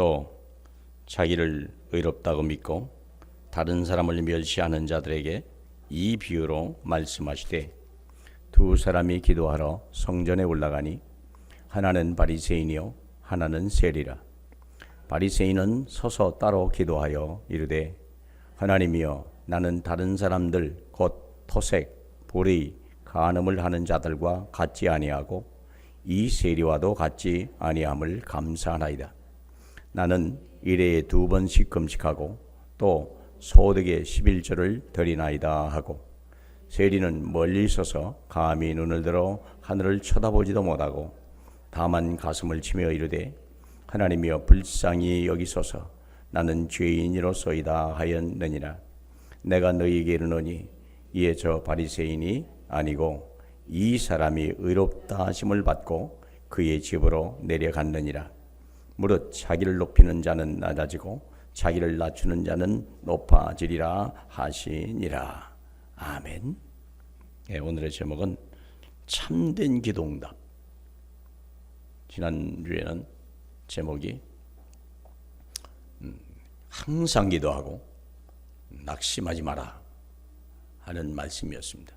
또 자기를 의롭다고 믿고 다른 사람을 멸시하는 자들에게 이 비유로 말씀하시되 두 사람이 기도하러 성전에 올라가니 하나는 바리새인이요 하나는 세리라. 바리새인은 서서 따로 기도하여 이르되 하나님이여 나는 다른 사람들 곧 토색, 불의, 간음을 하는 자들과 같지 아니하고 이 세리와도 같지 아니함을 감사하나이다. 나는 일회에 2번씩 금식하고 또 소득의 11조를 드리나이다 하고 세리는 멀리 있어서 감히 눈을 들어 하늘을 쳐다보지도 못하고 다만 가슴을 치며 이르되 하나님이여 불쌍히 여기소서 나는 죄인이로소이다 하였느니라. 내가 너희에게 이르노니 이에 저 바리새인이 아니고 이 사람이 의롭다 하심을 받고 그의 집으로 내려갔느니라. 무릇 자기를 높이는 자는 낮아지고 자기를 낮추는 자는 높아지리라 하시니라. 아멘. 네, 오늘의 제목은 참된 기도응답. 지난주에는 제목이 항상 기도하고 낙심하지 마라 하는 말씀이었습니다.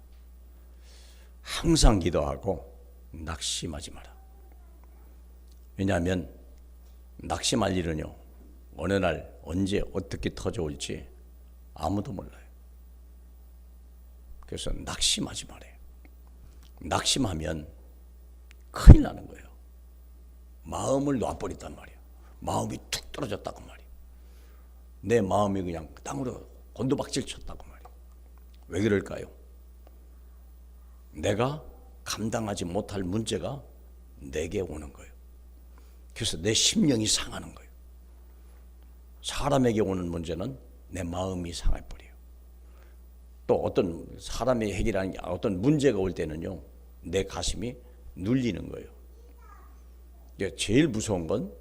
항상 기도하고 낙심하지 마라. 왜냐하면 낙심할 일은요 어느 날 언제 어떻게 터져올지 아무도 몰라요. 그래서 낙심하지 말아요. 낙심하면 큰일 나는 거예요. 마음을 놔버렸단 말이에요. 마음이 툭 떨어졌다고 말이에요. 내 마음이 그냥 땅으로 곤두박질 쳤다고 말이에요. 왜 그럴까요? 내가 감당하지 못할 문제가 내게 오는 거예요. 그래서 내 심령이 상하는 거예요. 사람에게 오는 문제는 내 마음이 상해버려요. 또 어떤 사람의 해결하는 게 어떤 문제가 올 때는요 내 가슴이 눌리는 거예요. 제일 무서운 건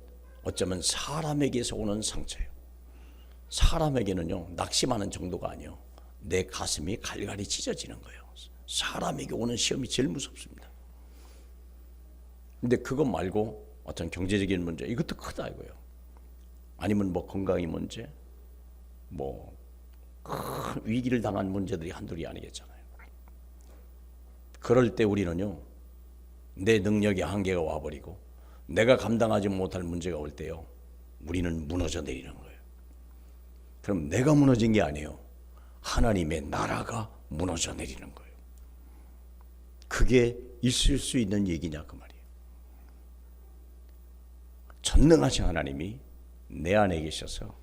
어쩌면 사람에게서 오는 상처예요. 사람에게는요 낙심하는 정도가 아니에요. 내 가슴이 갈갈이 찢어지는 거예요. 사람에게 오는 시험이 제일 무섭습니다. 근데 그것 말고 어떤 경제적인 문제 이것도 크다 이거예요. 아니면 뭐 건강의 문제, 뭐 큰 위기를 당한 문제들이 한둘이 아니겠잖아요. 그럴 때 우리는요 내 능력의 한계가 와버리고 내가 감당하지 못할 문제가 올 때요 우리는 무너져 내리는 거예요. 그럼 내가 무너진 게 아니에요. 하나님의 나라가 무너져 내리는 거예요. 그게 있을 수 있는 얘기냐 그 말이에요. 전능하신 하나님이 내 안에 계셔서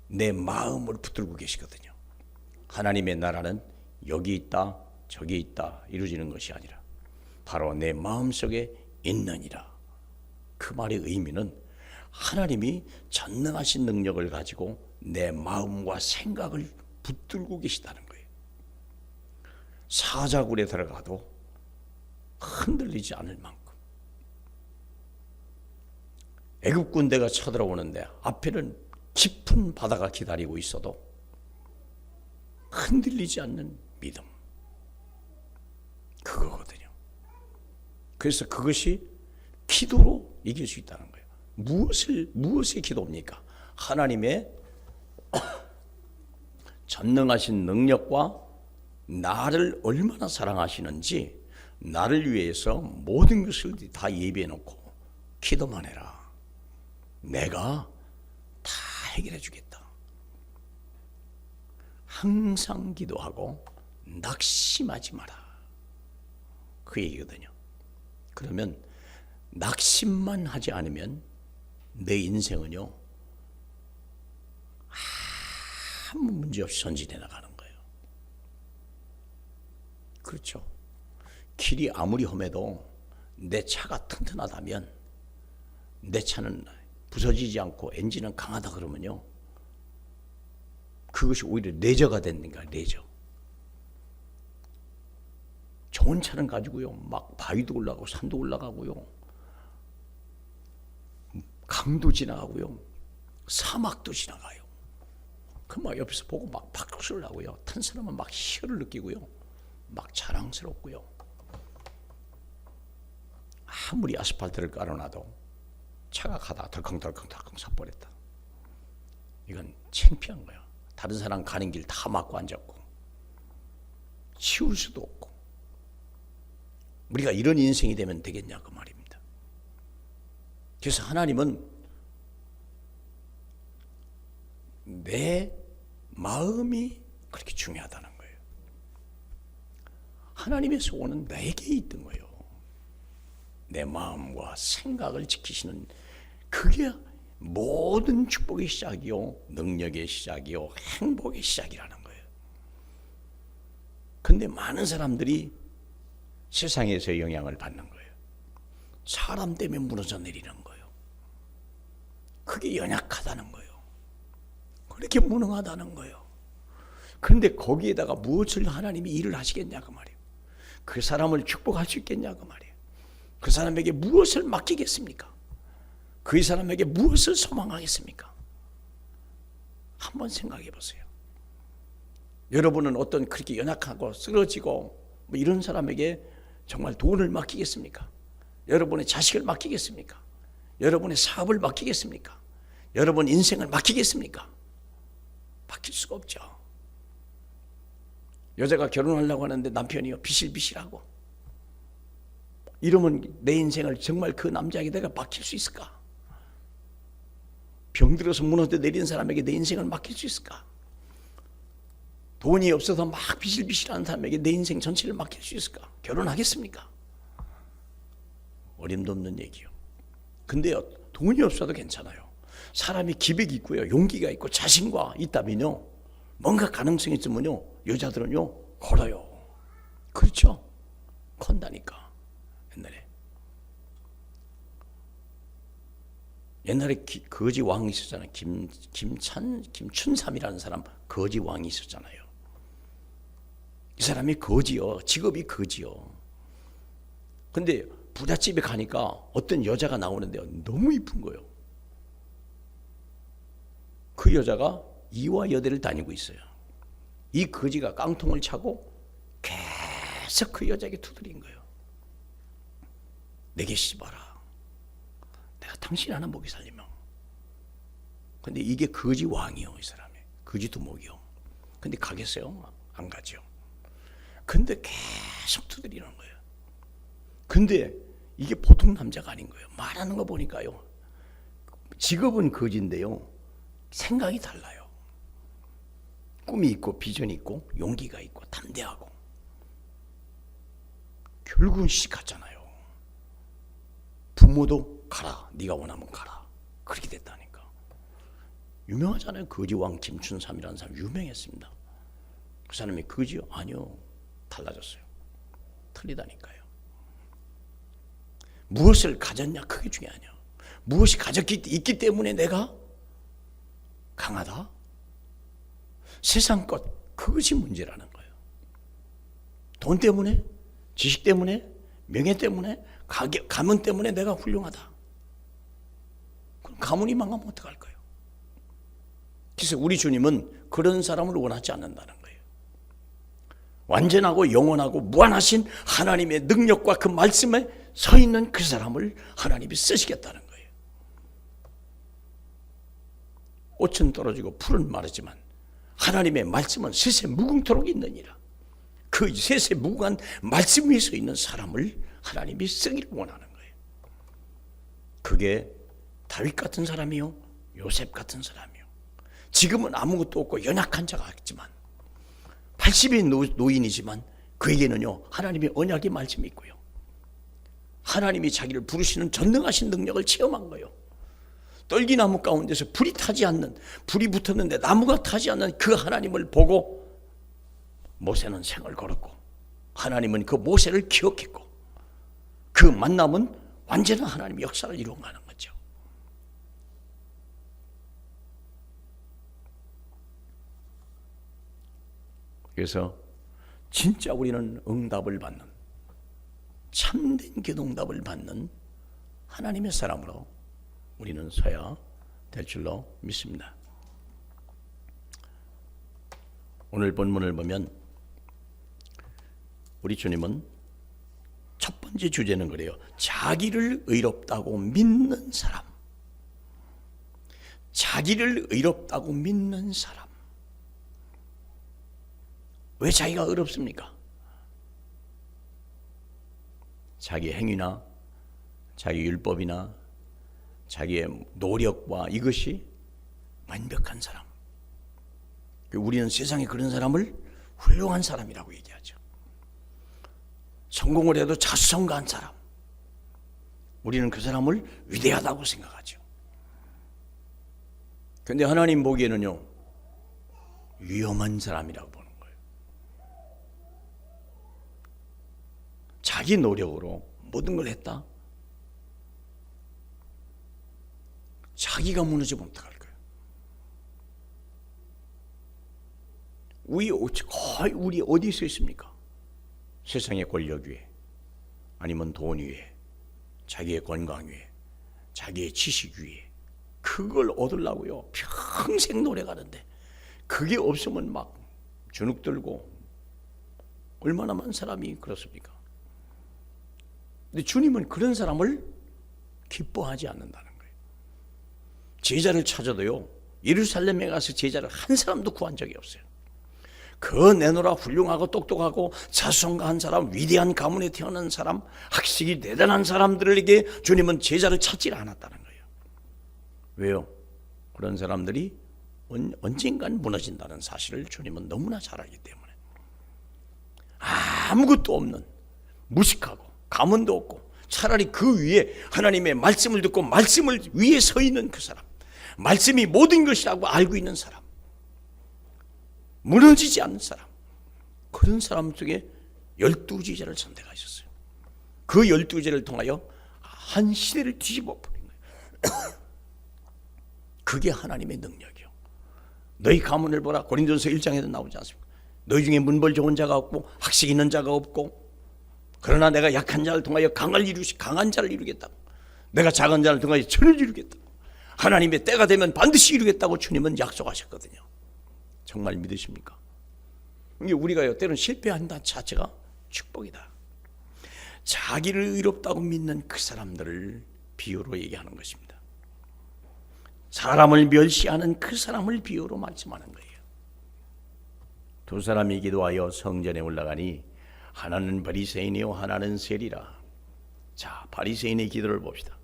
내 마음을 붙들고 계시거든요. 하나님의 나라는 여기 있다 저기 있다 이루어지는 것이 아니라 바로 내 마음속에 있느니라. 그 말의 의미는 하나님이 전능하신 능력을 가지고 내 마음과 생각을 붙들고 계시다는 거예요. 사자굴에 들어가도 흔들리지 않을 만큼. 애굽 군대가 쳐들어오는데 앞에는 깊은 바다가 기다리고 있어도 흔들리지 않는 믿음. 그거거든요. 그래서 그것이 기도로 이길 수 있다는 거예요. 무엇의 기도입니까? 하나님의 전능하신 능력과 나를 얼마나 사랑하시는지 나를 위해서 모든 것을 다 예비해 놓고 기도만 해라. 내가 다 해결해 주겠다. 항상 기도하고 낙심하지 마라. 그 얘기거든요. 그러면 낙심만 하지 않으면 내 인생은요 아무 문제 없이 전진해 나가는 거예요. 그렇죠. 길이 아무리 험해도 내 차가 튼튼하다면 내 차는 부서지지 않고 엔진은 강하다 그러면요 그것이 오히려 레저가 되는 거야. 레저. 좋은 차는 가지고요 막 바위도 올라가고 산도 올라가고요 강도 지나가고요 사막도 지나가요. 그 막 옆에서 보고 막 박수를 하고요 탄 사람은 막 희열을 느끼고요 막 자랑스럽고요. 아무리 아스팔트를 깔아놔도 차가 가다가 덜컹덜컹 사버렸다. 이건 창피한 거야. 다른 사람 가는 길 다 막고 앉았고 치울 수도 없고. 우리가 이런 인생이 되면 되겠냐 그 말입니다. 그래서 하나님은 내 마음이 그렇게 중요하다는 거예요. 하나님의 소원은 내게 있던 거예요. 내 마음과 생각을 지키시는, 그게 모든 축복의 시작이요, 능력의 시작이요, 행복의 시작이라는 거예요. 근데 많은 사람들이 세상에서 영향을 받는 거예요. 사람 때문에 무너져 내리는 거예요. 그게 연약하다는 거예요. 그렇게 무능하다는 거예요. 그런데 거기에다가 무엇을 하나님이 일을 하시겠냐 그 말이에요. 그 사람을 축복할 수 있겠냐 그 말이에요. 그 사람에게 무엇을 맡기겠습니까? 그 사람에게 무엇을 소망하겠습니까? 한번 생각해 보세요. 여러분은 어떤 그렇게 연약하고 쓰러지고 뭐 이런 사람에게 정말 돈을 맡기겠습니까? 여러분의 자식을 맡기겠습니까? 여러분의 사업을 맡기겠습니까? 여러분 인생을 맡기겠습니까? 맡길 수가 없죠. 여자가 결혼하려고 하는데 남편이요 비실비실하고, 이러면 내 인생을 정말 그 남자에게 내가 맡길 수 있을까? 병들어서 무너져 내린 사람에게 내 인생을 맡길 수 있을까? 돈이 없어서 막 비실비실하는 사람에게 내 인생 전체를 맡길 수 있을까? 결혼하겠습니까? 어림도 없는 얘기요. 근데요, 돈이 없어도 괜찮아요. 사람이 기백이 있고요, 용기가 있고 자신과 있다면요, 뭔가 가능성이 있으면요, 여자들은요 걸어요. 그렇죠? 건다니까. 옛날에 거지 왕이 있었잖아요. 김춘삼이라는 사람, 거지 왕이 있었잖아요. 이 사람이 거지요. 직업이 거지요. 근데 부잣집에 가니까 어떤 여자가 나오는데요, 너무 이쁜 거예요. 그 여자가 이와 여대를 다니고 있어요. 이 거지가 깡통을 차고 계속 그 여자에게 두드린 거예요. 내게 씹어라. 내가 당신 하나 먹이 살리면. 근데 이게 거지 왕이요, 이 사람이. 거지 두목이요. 근데 가겠어요? 안 가죠. 근데 계속 두드리는 거예요. 근데 이게 보통 남자가 아닌 거예요. 말하는 거 보니까요, 직업은 거지인데요, 생각이 달라요. 꿈이 있고 비전이 있고 용기가 있고 담대하고. 결국은 시집갔잖아요. 부모도 가라, 네가 원하면 가라, 그렇게 됐다니까. 유명하잖아요. 거지왕 김춘삼이라는 사람 유명했습니다. 그 사람이 거지요? 아니요, 달라졌어요. 틀리다니까요. 무엇을 가졌냐 그게 중요하냐. 무엇이 있기 때문에 내가 강하다? 세상 것, 그것이 문제라는 거예요. 돈 때문에, 지식 때문에, 명예 때문에, 가문 때문에 내가 훌륭하다. 그럼 가문이 망하면 어떡할 거예요? 그래서 우리 주님은 그런 사람을 원하지 않는다는 거예요. 완전하고 영원하고 무한하신 하나님의 능력과 그 말씀에 서 있는 그 사람을 하나님이 쓰시겠다는 거예요. 꽃은 떨어지고 풀은 마르지만 하나님의 말씀은 세세 무궁토록 있느니라. 그 세세 무궁한 말씀 위에 서 있는 사람을 하나님이 쓰기를 원하는 거예요. 그게 다윗 같은 사람이요, 요셉 같은 사람이요. 지금은 아무것도 없고 연약한 자가 있지만, 80의 노인이지만 그에게는요 하나님의 언약의 말씀이 있고요, 하나님이 자기를 부르시는 전능하신 능력을 체험한 거예요. 떨기나무 가운데서 불이 붙었는데 나무가 타지 않는 그 하나님을 보고 모세는 생을 걸었고, 하나님은 그 모세를 기억했고, 그 만남은 완전한 하나님의 역사를 이루어가는 거죠. 그래서 진짜 우리는 응답을 받는, 참된 기도응답을 받는 하나님의 사람으로 우리는 서야 될 줄로 믿습니다. 오늘 본문을 보면 우리 주님은 첫 번째 주제는 그래요. 자기를 의롭다고 믿는 사람, 자기를 의롭다고 믿는 사람. 왜 자기가 의롭습니까? 자기 행위나 자기 율법이나 자기의 노력과 이것이 완벽한 사람. 우리는 세상에 그런 사람을 훌륭한 사람이라고 얘기하죠. 성공을 해도 자수성가한 사람. 우리는 그 사람을 위대하다고 생각하죠. 그런데 하나님 보기에는요, 위험한 사람이라고 보는 거예요. 자기 노력으로 모든 걸 했다? 자기가 무너지면 어떡할 거예요? 우리 어디서 있습니까? 세상의 권력 위에, 아니면 돈 위에, 자기의 건강 위에, 자기의 지식 위에, 그걸 얻으려고요 평생 노력하는데 그게 없으면 막 주눅 들고, 얼마나 많은 사람이 그렇습니까? 근데 주님은 그런 사람을 기뻐하지 않는다는 거예요. 제자를 찾아도요, 예루살렘에 가서 제자를 한 사람도 구한 적이 없어요. 그 내노라 훌륭하고 똑똑하고 자수성가한 사람, 위대한 가문에 태어난 사람, 학식이 대단한 사람들에게 주님은 제자를 찾지 않았다는 거예요. 왜요? 그런 사람들이 언젠간 무너진다는 사실을 주님은 너무나 잘 알기 때문에. 아무것도 없는, 무식하고 가문도 없고, 차라리 그 위에 하나님의 말씀을 듣고 말씀을 위에 서 있는 그 사람, 말씀이 모든 것이라고 알고 있는 사람, 무너지지 않는 사람, 그런 사람 중에 12제자를 선택하셨어요. 그 12제자를 통하여 한 시대를 뒤집어 버린 거예요. 그게 하나님의 능력이요. 너희 가문을 보라. 고린도전서 1장에도 나오지 않습니까? 너희 중에 문벌 좋은 자가 없고 학식 있는 자가 없고, 그러나 내가 약한 자를 통하여 강한 자를 이루겠다고, 내가 작은 자를 통하여 천을 이루겠다고, 하나님의 때가 되면 반드시 이루겠다고 주님은 약속하셨거든요. 정말 믿으십니까? 우리가 때로는 실패한다 자체가 축복이다. 자기를 의롭다고 믿는 그 사람들을 비유로 얘기하는 것입니다. 사람을 멸시하는 그 사람을 비유로 말씀하는 거예요. 두 사람이 기도하여 성전에 올라가니 하나는 바리새인이요 하나는 세리라. 자, 바리새인의 기도를 봅시다.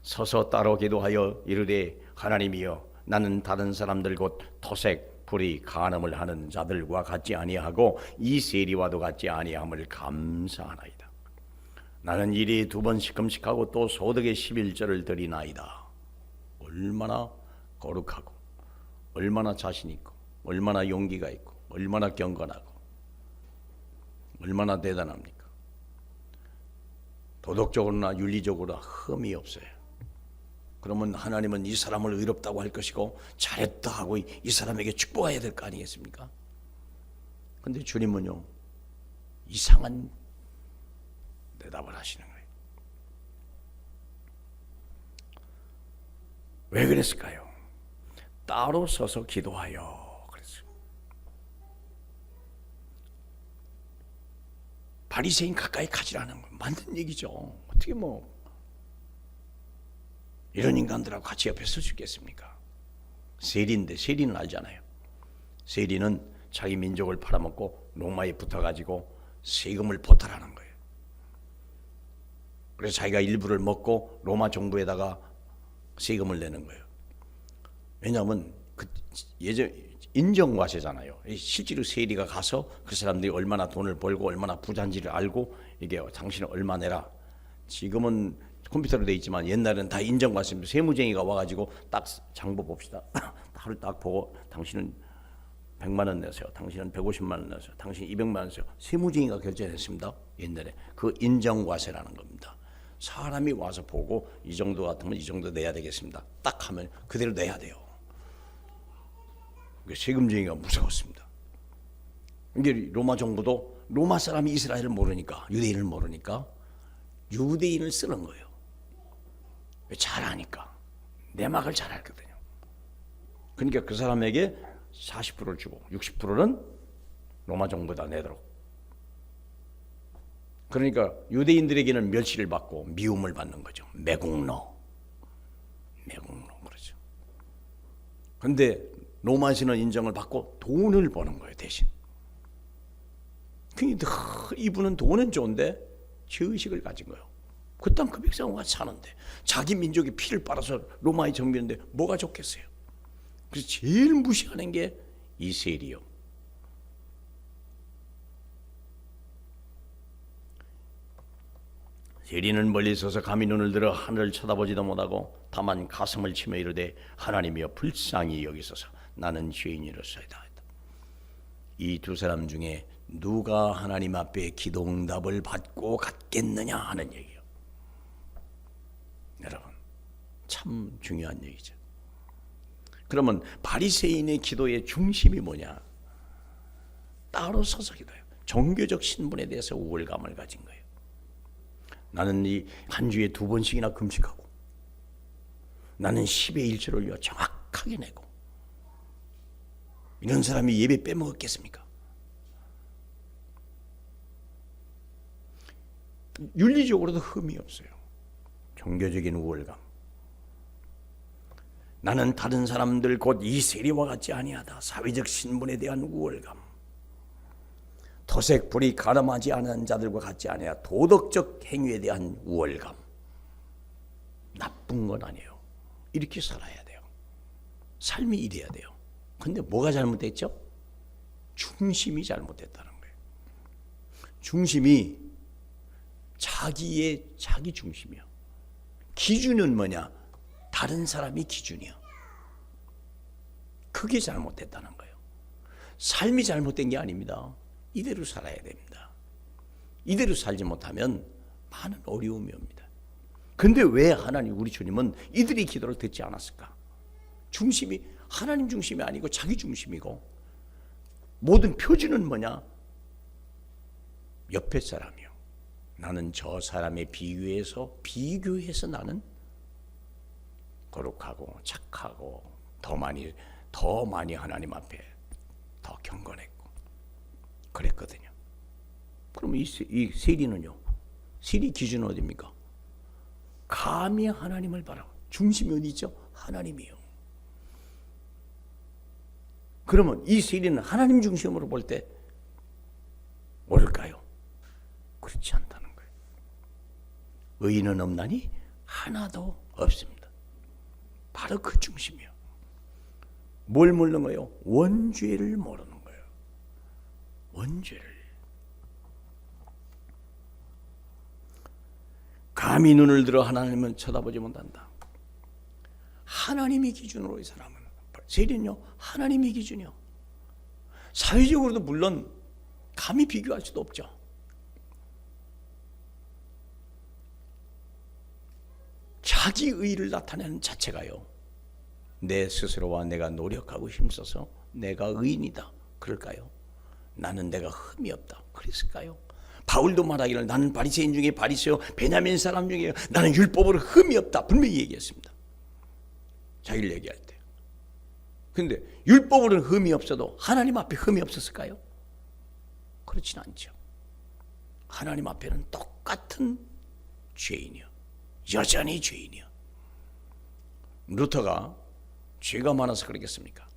서서 따로 기도하여 이르되 하나님이여, 나는 다른 사람들 곧 토색, 불의, 간음을 하는 자들과 같지 아니하고 이 세리와도 같지 아니함을 감사하나이다. 나는 일에 2번 시금식하고 또 소득의 11조를 드리나이다. 얼마나 거룩하고, 얼마나 자신 있고, 얼마나 용기가 있고, 얼마나 경건하고, 얼마나 대단합니까? 도덕적으로나 윤리적으로나 흠이 없어요. 그러면 하나님은 이 사람을 의롭다고 할 것이고 잘했다 하고 이 사람에게 축복해야 될 거 아니겠습니까? 그런데 주님은요, 이상한 대답을 하시는 거예요. 왜 그랬을까요? 따로 서서 기도하여 그랬어요. 바리새인 가까이 가지라는 건 맞는 얘기죠. 어떻게 이런 인간들하고 같이 옆에 설 수 있겠습니까? 세리인데, 세리는 알잖아요. 세리는 자기 민족을 팔아먹고 로마에 붙어가지고 세금을 보탈하는 거예요. 그래서 자기가 일부를 먹고 로마 정부에다가 세금을 내는 거예요. 왜냐하면 예전 인정과세잖아요. 실제로 세리가 가서 그 사람들이 얼마나 돈을 벌고 얼마나 부자인지를 알고, 이게 당신은 얼마 내라. 지금은 컴퓨터로 돼 있지만 옛날에는 다 인정과세입니다. 세무쟁이가 와가지고 딱 장부 봅시다. 하루 딱 보고 당신은 100만 원 내세요. 당신은 150만 원 내세요. 당신은 200만 원 내세요. 세무쟁이가 결정했습니다. 옛날에 그 인정과세라는 겁니다. 사람이 와서 보고 이 정도 같으면 이 정도 내야 되겠습니다. 딱 하면 그대로 내야 돼요. 세금쟁이가 무서웠습니다. 이게 로마 정부도 로마 사람이 이스라엘을 모르니까, 유대인을 모르니까 유대인을 쓰는 거예요. 잘 아니까. 내막을 잘 알거든요. 그러니까 그 사람에게 40%를 주고 60%는 로마 정부에다 내도록. 그러니까 유대인들에게는 멸시를 받고 미움을 받는 거죠. 매국노 그러죠. 근데 로마시는 인정을 받고 돈을 버는 거예요, 대신. 그러니까 이분은 돈은 좋은데 죄의식을 가진 거예요. 그 땅 그 백성과 사는데 자기 민족의 피를 빨아서 로마에 정비했는데 뭐가 좋겠어요. 그래서 제일 무시하는 게 이 세리요. 세리는 멀리 서서 감히 눈을 들어 하늘을 쳐다보지도 못하고 다만 가슴을 치며 이르되 하나님이여 불쌍히 여기소서 나는 죄인이로소이다. 이 두 사람 중에 누가 하나님 앞에 기도응답을 받고 갔겠느냐 하는 얘기예요. 여러분 참 중요한 얘기죠. 그러면 바리새인의 기도의 중심이 뭐냐? 따로 서서 기도해요. 종교적 신분에 대해서 우월감을 가진 거예요. 나는 이 한 주에 2번씩이나 금식하고 나는 10의 1조를 올려 정확하게 내고 이런 사람이 예배 빼먹었겠습니까? 윤리적으로도 흠이 없어요. 종교적인 우월감. 나는 다른 사람들 곧 이 세리와 같지 아니하다. 사회적 신분에 대한 우월감. 토색 불이 가늠하지 않은 자들과 같지 아니하다. 도덕적 행위에 대한 우월감. 나쁜 건 아니에요. 이렇게 살아야 돼요. 삶이 이래야 돼요. 근데 뭐가 잘못됐죠? 중심이 잘못됐다는 거예요. 중심이 자기 중심이야. 기준은 뭐냐? 다른 사람이 기준이야. 그게 잘못됐다는 거예요. 삶이 잘못된 게 아닙니다. 이대로 살아야 됩니다. 이대로 살지 못하면 많은 어려움이 옵니다. 근데 왜 하나님 우리 주님은 이들이 기도를 듣지 않았을까? 중심이 하나님 중심이 아니고 자기 중심이고 모든 표준은 뭐냐? 옆에 사람이요. 나는 저 사람에 비교해서 나는 거룩하고 착하고 더 많이 하나님 앞에 더 경건했고 그랬거든요. 그럼 이 세리는요? 세리 기준은 어디입니까? 감히 하나님을 바라고 중심이 어디 있죠? 하나님이요. 그러면 이 세리는 하나님 중심으로 볼 때 뭘까요? 그렇지 않다는 거예요. 의인은 없나니 하나도 없습니다. 바로 그 중심이요. 뭘 모르는 거예요? 원죄를 모르는 거예요. 원죄를. 감히 눈을 들어 하나님은 쳐다보지 못한다. 하나님이 기준으로 이 사람은 세리는요 하나님이 기준이요. 사회적으로도 물론 감히 비교할 수도 없죠. 자기 의의를 나타내는 자체가요. 내 스스로와 내가 노력하고 힘써서 내가 의인이다. 그럴까요? 나는 내가 흠이 없다. 그랬을까요? 바울도 말하기를 나는 바리새인 중에 바리새요 베냐민 사람 중에 나는 율법으로 흠이 없다. 분명히 얘기했습니다. 자기를 얘기할 때. 근데 율법으로는 흠이 없어도 하나님 앞에 흠이 없었을까요? 그렇진 않죠. 하나님 앞에는 똑같은 죄인이요. 여전히 죄인이요. 루터가 죄가 많아서 그러겠습니까?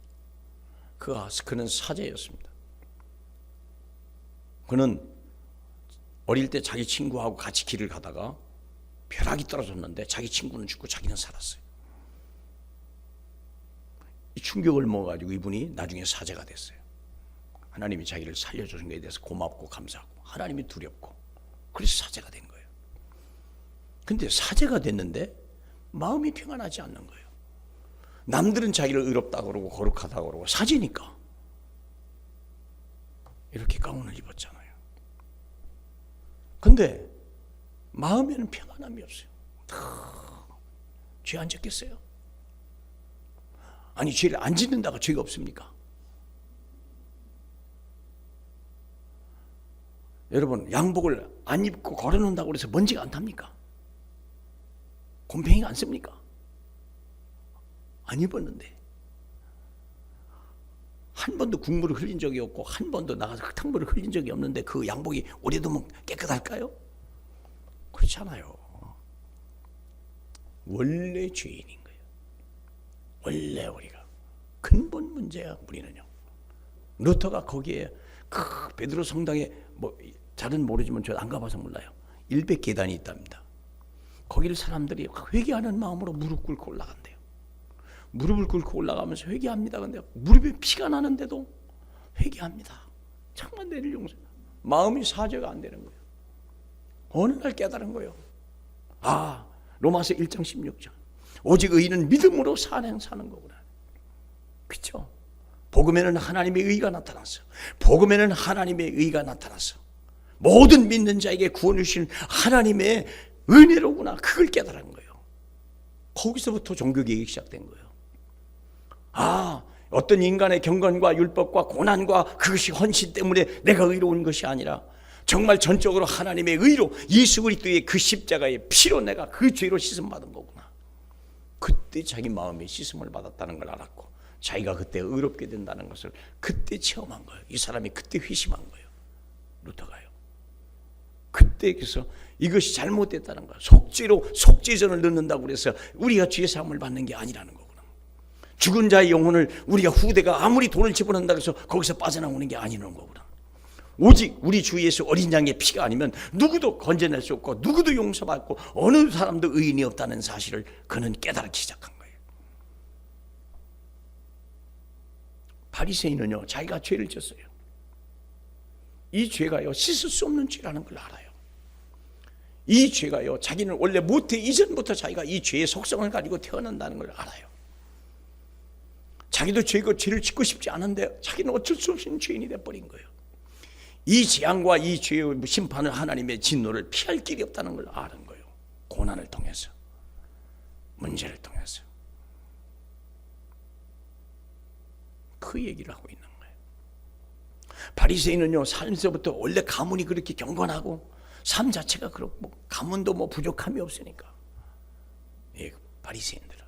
그는 사제였습니다. 그는 어릴 때 자기 친구하고 같이 길을 가다가 벼락이 떨어졌는데 자기 친구는 죽고 자기는 살았어요. 이 충격을 먹어가지고 이분이 나중에 사제가 됐어요. 하나님이 자기를 살려주신 것에 대해서 고맙고 감사하고 하나님이 두렵고 그래서 사제가 된 거예요. 근데 사제가 됐는데 마음이 평안하지 않는 거예요. 남들은 자기를 의롭다고 그러고 거룩하다고 그러고 사제니까 이렇게 가운을 입었잖아요. 근데 마음에는 평안함이 없어요. 죄 안 짓겠어요? 아니 죄를 안 짓는다가 죄가 없습니까? 여러분 양복을 안 입고 걸어놓는다고 해서 먼지가 안 탑니까? 곰팡이가 안 씁니까? 안 입었는데 한 번도 국물을 흘린 적이 없고 한 번도 나가서 흙탕물을 흘린 적이 없는데 그 양복이 오래두면 깨끗할까요? 그렇지 않아요. 원래 죄인인 거예요. 원래 우리가 근본 문제야 우리는요. 루터가 거기에 그 베드로 성당에 뭐 잘은 모르지만 저 안 가봐서 몰라요. 100계단이 있답니다. 거기를 사람들이 회개하는 마음으로 무릎 꿇고 올라간대요. 무릎을 꿇고 올라가면서 회개합니다. 근데 무릎에 피가 나는데도 회개합니다. 정말 내를 용서. 마음이 사죄가 안 되는 거예요. 어느 날 깨달은 거예요. 아, 로마서 1장 16절. 오직 의인은 믿음으로 사는 거구나. 그렇죠? 복음에는 하나님의 의가 나타났어. 복음에는 하나님의 의가 나타났어. 모든 믿는 자에게 구원을 주신 하나님의 은혜로구나. 그걸 깨달은 거예요. 거기서부터 종교개혁이 시작된 거예요. 아, 어떤 인간의 경건과 율법과 고난과 그것이 헌신 때문에 내가 의로운 것이 아니라 정말 전적으로 하나님의 의로 예수 그리스도의 그 십자가의 피로 내가 그 죄로 씻음 받은 거구나. 그때 자기 마음에 씻음을 받았다는 걸 알았고 자기가 그때 의롭게 된다는 것을 그때 체험한 거예요. 이 사람이 그때 회심한 거예요. 루터가요. 그때 그래서 이것이 잘못됐다는 거예요. 속죄로 속죄전을 넣는다고 그래서 우리가 죄 사함을 받는 게 아니라는 거구나. 죽은 자의 영혼을 우리가 후대가 아무리 돈을 집어넣는다고 해서 거기서 빠져나오는 게 아니라는 거구나. 오직 우리 주 예수 어린 양의 피가 아니면 누구도 건져낼 수 없고 누구도 용서받고 어느 사람도 의인이 없다는 사실을 그는 깨달기 시작한 거예요. 바리새인은요 자기가 죄를 졌어요. 이 죄가요 씻을 수 없는 죄라는 걸 알아요. 이 죄가요 자기는 원래 모태 이전부터 자기가 이 죄의 속성을 가지고 태어난다는 걸 알아요. 자기도 죄를 짓고 싶지 않은데 자기는 어쩔 수 없이 죄인이 돼버린 거예요. 이 재앙과 이 죄의 심판을 하나님의 진노를 피할 길이 없다는 걸 아는 거예요. 고난을 통해서 문제를 통해서 그 얘기를 하고 있는 거예요. 바리새인은요 삶에서부터 원래 가문이 그렇게 경건하고 삶 자체가 그렇고 가문도 뭐 부족함이 없으니까 예, 바리새인들은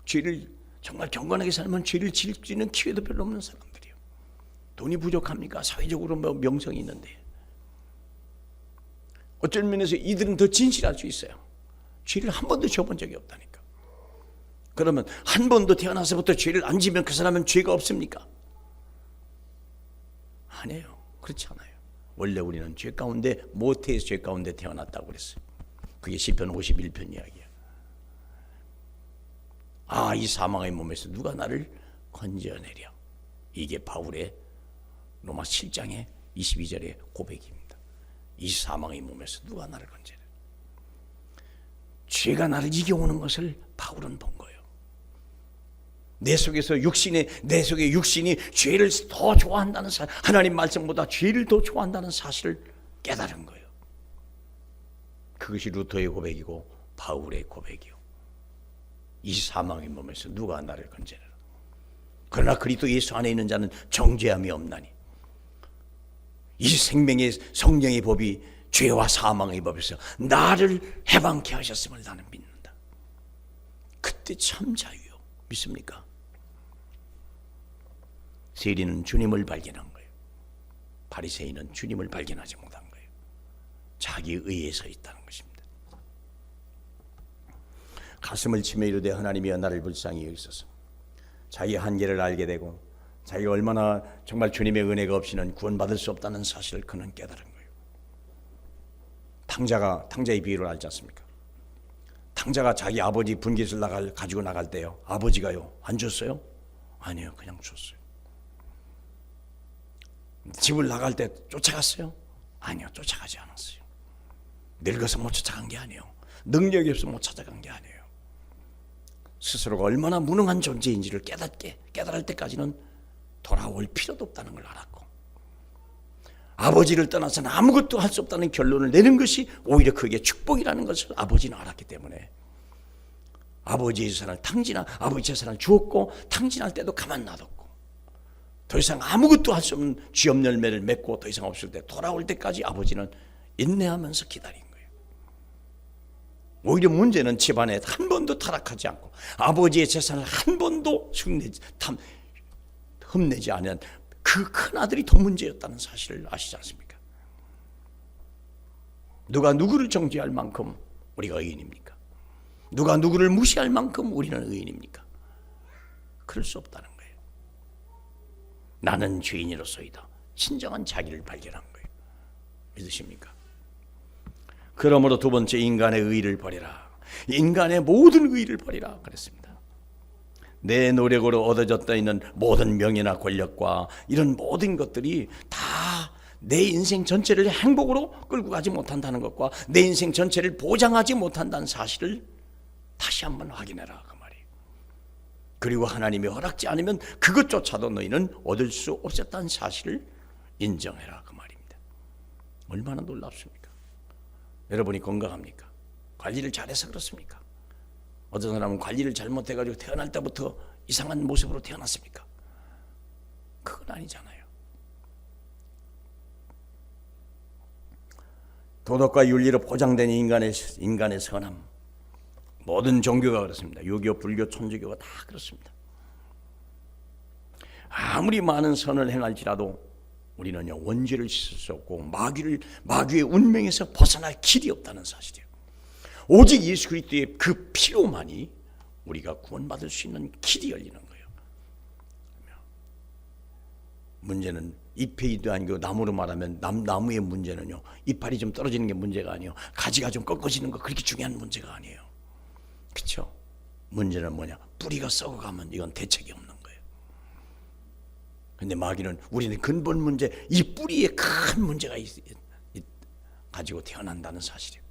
죄를 정말 경건하게 살면 죄를 지을 수 있는 기회도 별로 없는 사람들이에요. 돈이 부족합니까? 사회적으로 뭐 명성이 있는데 어쩔 면에서 이들은 더 진실할 수 있어요. 죄를 한 번도 지어본 적이 없다니까. 그러면 한 번도 태어나서부터 죄를 안 지면 그 사람은 죄가 없습니까? 아니에요. 그렇지 않아요. 원래 우리는 죄 가운데 모태에서 죄 가운데 태어났다고 그랬어요. 그게 시편 51편 이야기야. 아, 이 사망의 몸에서 누가 나를 건져내려. 이게 바울의 로마 7장의 22절의 고백입니다. 이 사망의 몸에서 누가 나를 건져내려. 죄가 나를 이겨오는 것을 바울은 본 거예요. 내 속에 육신이 죄를 더 좋아한다는 사실, 하나님 말씀보다 죄를 더 좋아한다는 사실을 깨달은 거예요. 그것이 루터의 고백이고 바울의 고백이요. 이 사망의 몸에서 누가 나를 건져내라. 그러나 그리스도 예수 안에 있는 자는 정죄함이 없나니 이 생명의 성령의 법이 죄와 사망의 법에서 나를 해방케 하셨음을 나는 믿는다. 그때 참 자유요. 믿습니까? 세리는 주님을 발견한 거예요. 바리새인은 주님을 발견하지 못한 거예요. 자기 의에 서 있다는 것입니다. 가슴을 치며 이르되 하나님이여 나를 불쌍히 여기소서. 자기의 한계를 알게 되고 자기가 얼마나 정말 주님의 은혜가 없이는 구원받을 수 없다는 사실을 그는 깨달은 거예요. 탕자의 비유를 알지 않습니까? 탕자가 자기 아버지 분깃을 가지고 나갈 때요 아버지가요 안 줬어요? 아니요, 그냥 줬어요. 집을 나갈 때 쫓아갔어요? 아니요, 쫓아가지 않았어요. 늙어서 못 쫓아간 게 아니에요. 능력이 없어서 못 찾아간 게 아니에요. 스스로가 얼마나 무능한 존재인지를 깨달을 때까지는 돌아올 필요도 없다는 걸 알았고, 아버지를 떠나서는 아무것도 할 수 없다는 결론을 내는 것이 오히려 그게 축복이라는 것을 아버지는 알았기 때문에 아버지의 재산을 아버지 재산을 주었고 탕진할 때도 가만 놔뒀고, 더 이상 아무것도 할 수 없는 쥐업 열매를 맺고 더 이상 없을 때 돌아올 때까지 아버지는 인내하면서 기다린 거예요. 오히려 문제는 집안에 한 번도 타락하지 않고 아버지의 재산을 한 번도 흠내지 않은 그 큰 아들이 더 문제였다는 사실을 아시지 않습니까? 누가 누구를 정죄할 만큼 우리가 의인입니까? 누가 누구를 무시할 만큼 우리는 의인입니까? 그럴 수 없다는 거예요. 나는 죄인이로소이다. 진정한 자기를 발견한 거예요. 믿으십니까? 그러므로 두 번째, 인간의 의의를 버리라. 인간의 모든 의의를 버리라 그랬습니다. 내 노력으로 얻어졌다 있는 모든 명예나 권력과 이런 모든 것들이 다 내 인생 전체를 행복으로 끌고 가지 못한다는 것과 내 인생 전체를 보장하지 못한다는 사실을 다시 한번 확인해라 그 말이에요. 그리고 하나님이 허락지 않으면 그것조차도 너희는 얻을 수 없었다는 사실을 인정해라 그 말입니다. 얼마나 놀랍습니까? 여러분이 건강합니까? 관리를 잘해서 그렇습니까? 어떤 사람은 관리를 잘못해가지고 태어날 때부터 이상한 모습으로 태어났습니까? 그건 아니잖아요. 도덕과 윤리로 포장된 인간의 선함, 모든 종교가 그렇습니다. 유교, 불교, 천주교가 다 그렇습니다. 아무리 많은 선을 행할지라도 우리는요, 원죄를 씻을 수 없고 마귀의 운명에서 벗어날 길이 없다는 사실이에요. 오직 예수 그리스도의 그 피로만이 우리가 구원받을 수 있는 길이 열리는 거예요. 문제는 잎이도 아니고 나무로 말하면 나무의 문제는요, 이파리 좀 떨어지는 게 문제가 아니에요. 가지가 좀 꺾어지는 거 그렇게 중요한 문제가 아니에요. 그렇죠? 문제는 뭐냐? 뿌리가 썩어가면 이건 대책이 없는 거예요. 근데 마귀는 우리는 근본 문제, 이 뿌리에 큰 문제가 가지고 태어난다는 사실이에요.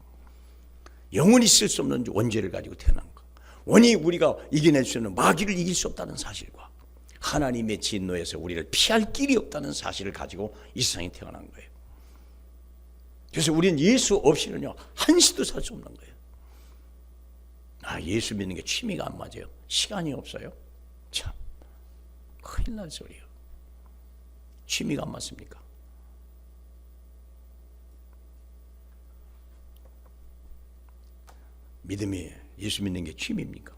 영원히 쓸 수 없는 원죄를 가지고 태어난 거. 원히 우리가 이겨낼 수 있는 마귀를 이길 수 없다는 사실과 하나님의 진노에서 우리를 피할 길이 없다는 사실을 가지고 이 세상에 태어난 거예요. 그래서 우리는 예수 없이는요, 한시도 살 수 없는 거예요. 예수 믿는 게 취미가 안 맞아요. 시간이 없어요. 참 큰일 날 소리예요. 취미가 안 맞습니까? 믿음이, 예수 믿는 게 취미입니까?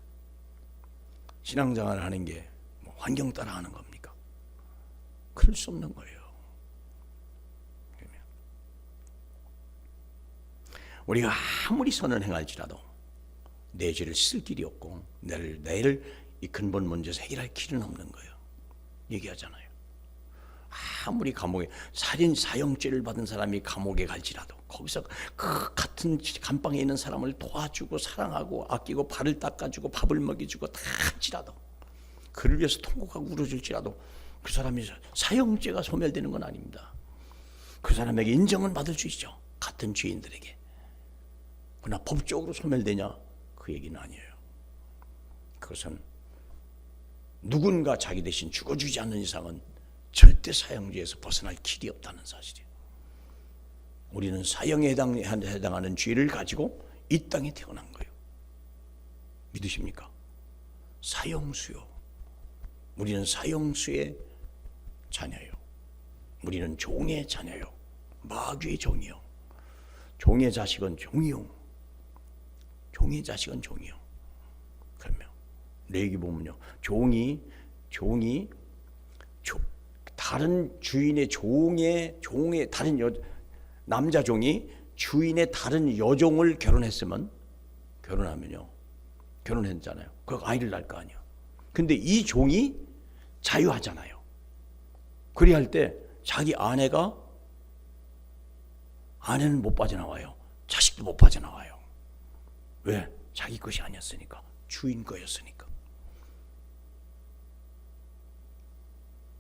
신앙생활을 하는 게 환경 따라 하는 겁니까? 그럴 수 없는 거예요. 우리가 아무리 선을 행할지라도 내 죄를 씻을 길이 없고 내를 이 근본 문제에서 해결할 길은 없는 거예요. 얘기하잖아요. 아무리 감옥에 살인 사형죄를 받은 사람이 감옥에 갈지라도 거기서 그 같은 감방에 있는 사람을 도와주고 사랑하고 아끼고 발을 닦아주고 밥을 먹여주고 다 할지라도, 그를 위해서 통곡하고 울어줄지라도 그 사람이 사형죄가 소멸되는 건 아닙니다. 그 사람에게 인정은 받을 수 있죠. 같은 죄인들에게. 그러나 법적으로 소멸되냐? 그 얘기는 아니에요. 그것은 누군가 자기 대신 죽어주지 않는 이상은 절대 사형죄에서 벗어날 길이 없다는 사실이에요. 우리는 사형에 해당하는 죄를 가지고 이 땅에 태어난 거예요. 믿으십니까? 사형수요. 우리는 사형수의 자녀요. 우리는 종의 자녀요. 마귀의 종이요. 종의 자식은 종이요. 종의 자식은 종이요. 그러면 레위기 보면요, 종이 다른 주인의 종의 다른 남자 종이 주인의 다른 여종을 결혼하면요, 결혼했잖아요. 그 아이를 낳을 거 아니야. 근데 이 종이 자유하잖아요. 그리 할 때 자기 아내는 못 빠져나와요. 자식도 못 빠져나와요. 왜? 자기 것이 아니었으니까. 주인 거였으니까.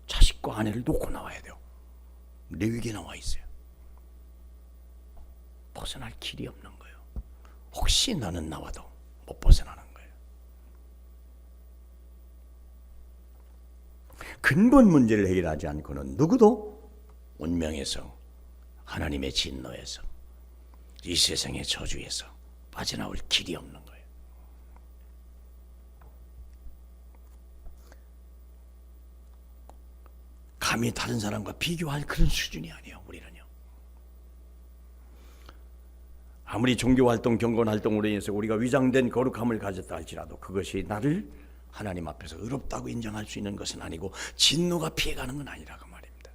자식과 아내를 놓고 나와야 돼요. 레위기에 나와 있어요. 벗어날 길이 없는 거예요. 혹시 나는 나와도 못 벗어나는 거예요. 근본 문제를 해결하지 않고는 누구도 운명에서, 하나님의 진노에서, 이 세상의 저주에서 빠져나올 길이 없는 거예요. 감히 다른 사람과 비교할 그런 수준이 아니에요. 우리는요. 아무리 종교활동, 경건활동으로 인해서 우리가 위장된 거룩함을 가졌다 할지라도 그것이 나를 하나님 앞에서 의롭다고 인정할 수 있는 것은 아니고 진노가 피해가는 건 아니라고 말입니다.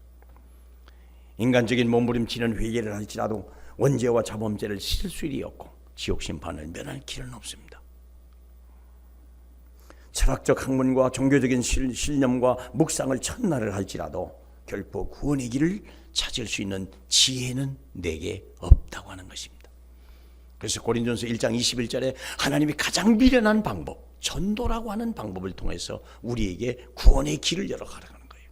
인간적인 몸부림치는 회개를 할지라도 원죄와 자범죄를 씻을 수 일이 없고 지옥 심판을 면할 길은 없습니다. 철학적 학문과 종교적인 신념과 묵상을 천날을 할지라도 결코 구원의 길을 찾을 수 있는 지혜는 내게 없다고 하는 것입니다. 그래서 고린도전서 1장 21절에 하나님이 가장 미련한 방법, 전도라고 하는 방법을 통해서 우리에게 구원의 길을 열어가라는 거예요.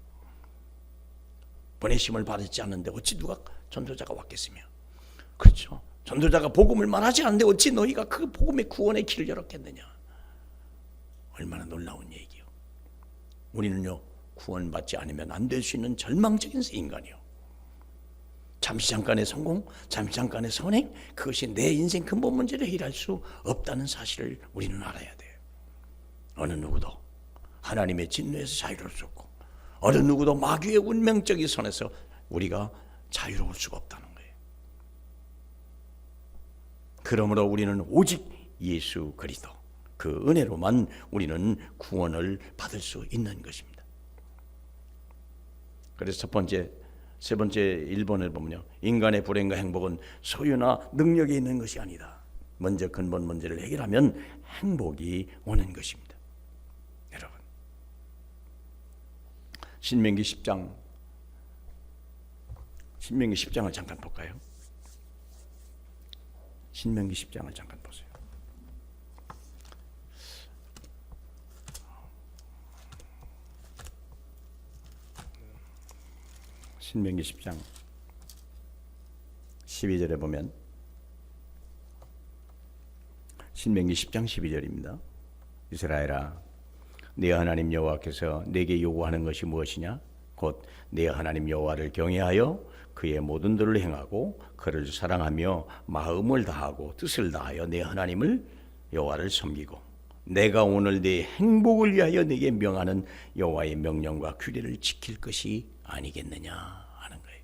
보내심을 받지 않는데 어찌 누가 전도자가 왔겠으며, 그렇죠? 전도자가 복음을 말하지 않는데 어찌 너희가 그 복음의 구원의 길을 열었겠느냐. 얼마나 놀라운 얘기요. 우리는요, 구원받지 않으면 안 될 수 있는 절망적인 인간이요. 잠시 잠깐의 성공, 잠시 잠깐의 선행, 그것이 내 인생 근본 문제를 해결할 수 없다는 사실을 우리는 알아야 돼요. 어느 누구도 하나님의 진노에서 자유로울 수 없고, 어느 누구도 마귀의 운명적인 선에서 우리가 자유로울 수가 없다는 거예요. 그러므로 우리는 오직 예수 그리스도, 그 은혜로만 우리는 구원을 받을 수 있는 것입니다. 그래서 세 번째 1번을 보면요, 인간의 불행과 행복은 소유나 능력에 있는 것이 아니다. 먼저 근본 문제를 해결하면 행복이 오는 것입니다. 여러분, 신명기 10장을 잠깐 볼까요? 신명기 10장을 잠깐 보세요. 신명기 10장 12절에 보면, 신명기 10장 12절입니다. 이스라엘아, 네 하나님 여호와께서 내게 요구하는 것이 무엇이냐? 곧 네 하나님 여호와를 경외하여 그의 모든 도를 행하고 그를 사랑하며 마음을 다하고 뜻을 다하여 네 하나님을 여호와를 섬기고 내가 오늘 네 행복을 위하여 네게 명하는 여호와의 명령과 규례를 지킬 것이 아니겠느냐 하는 거예요.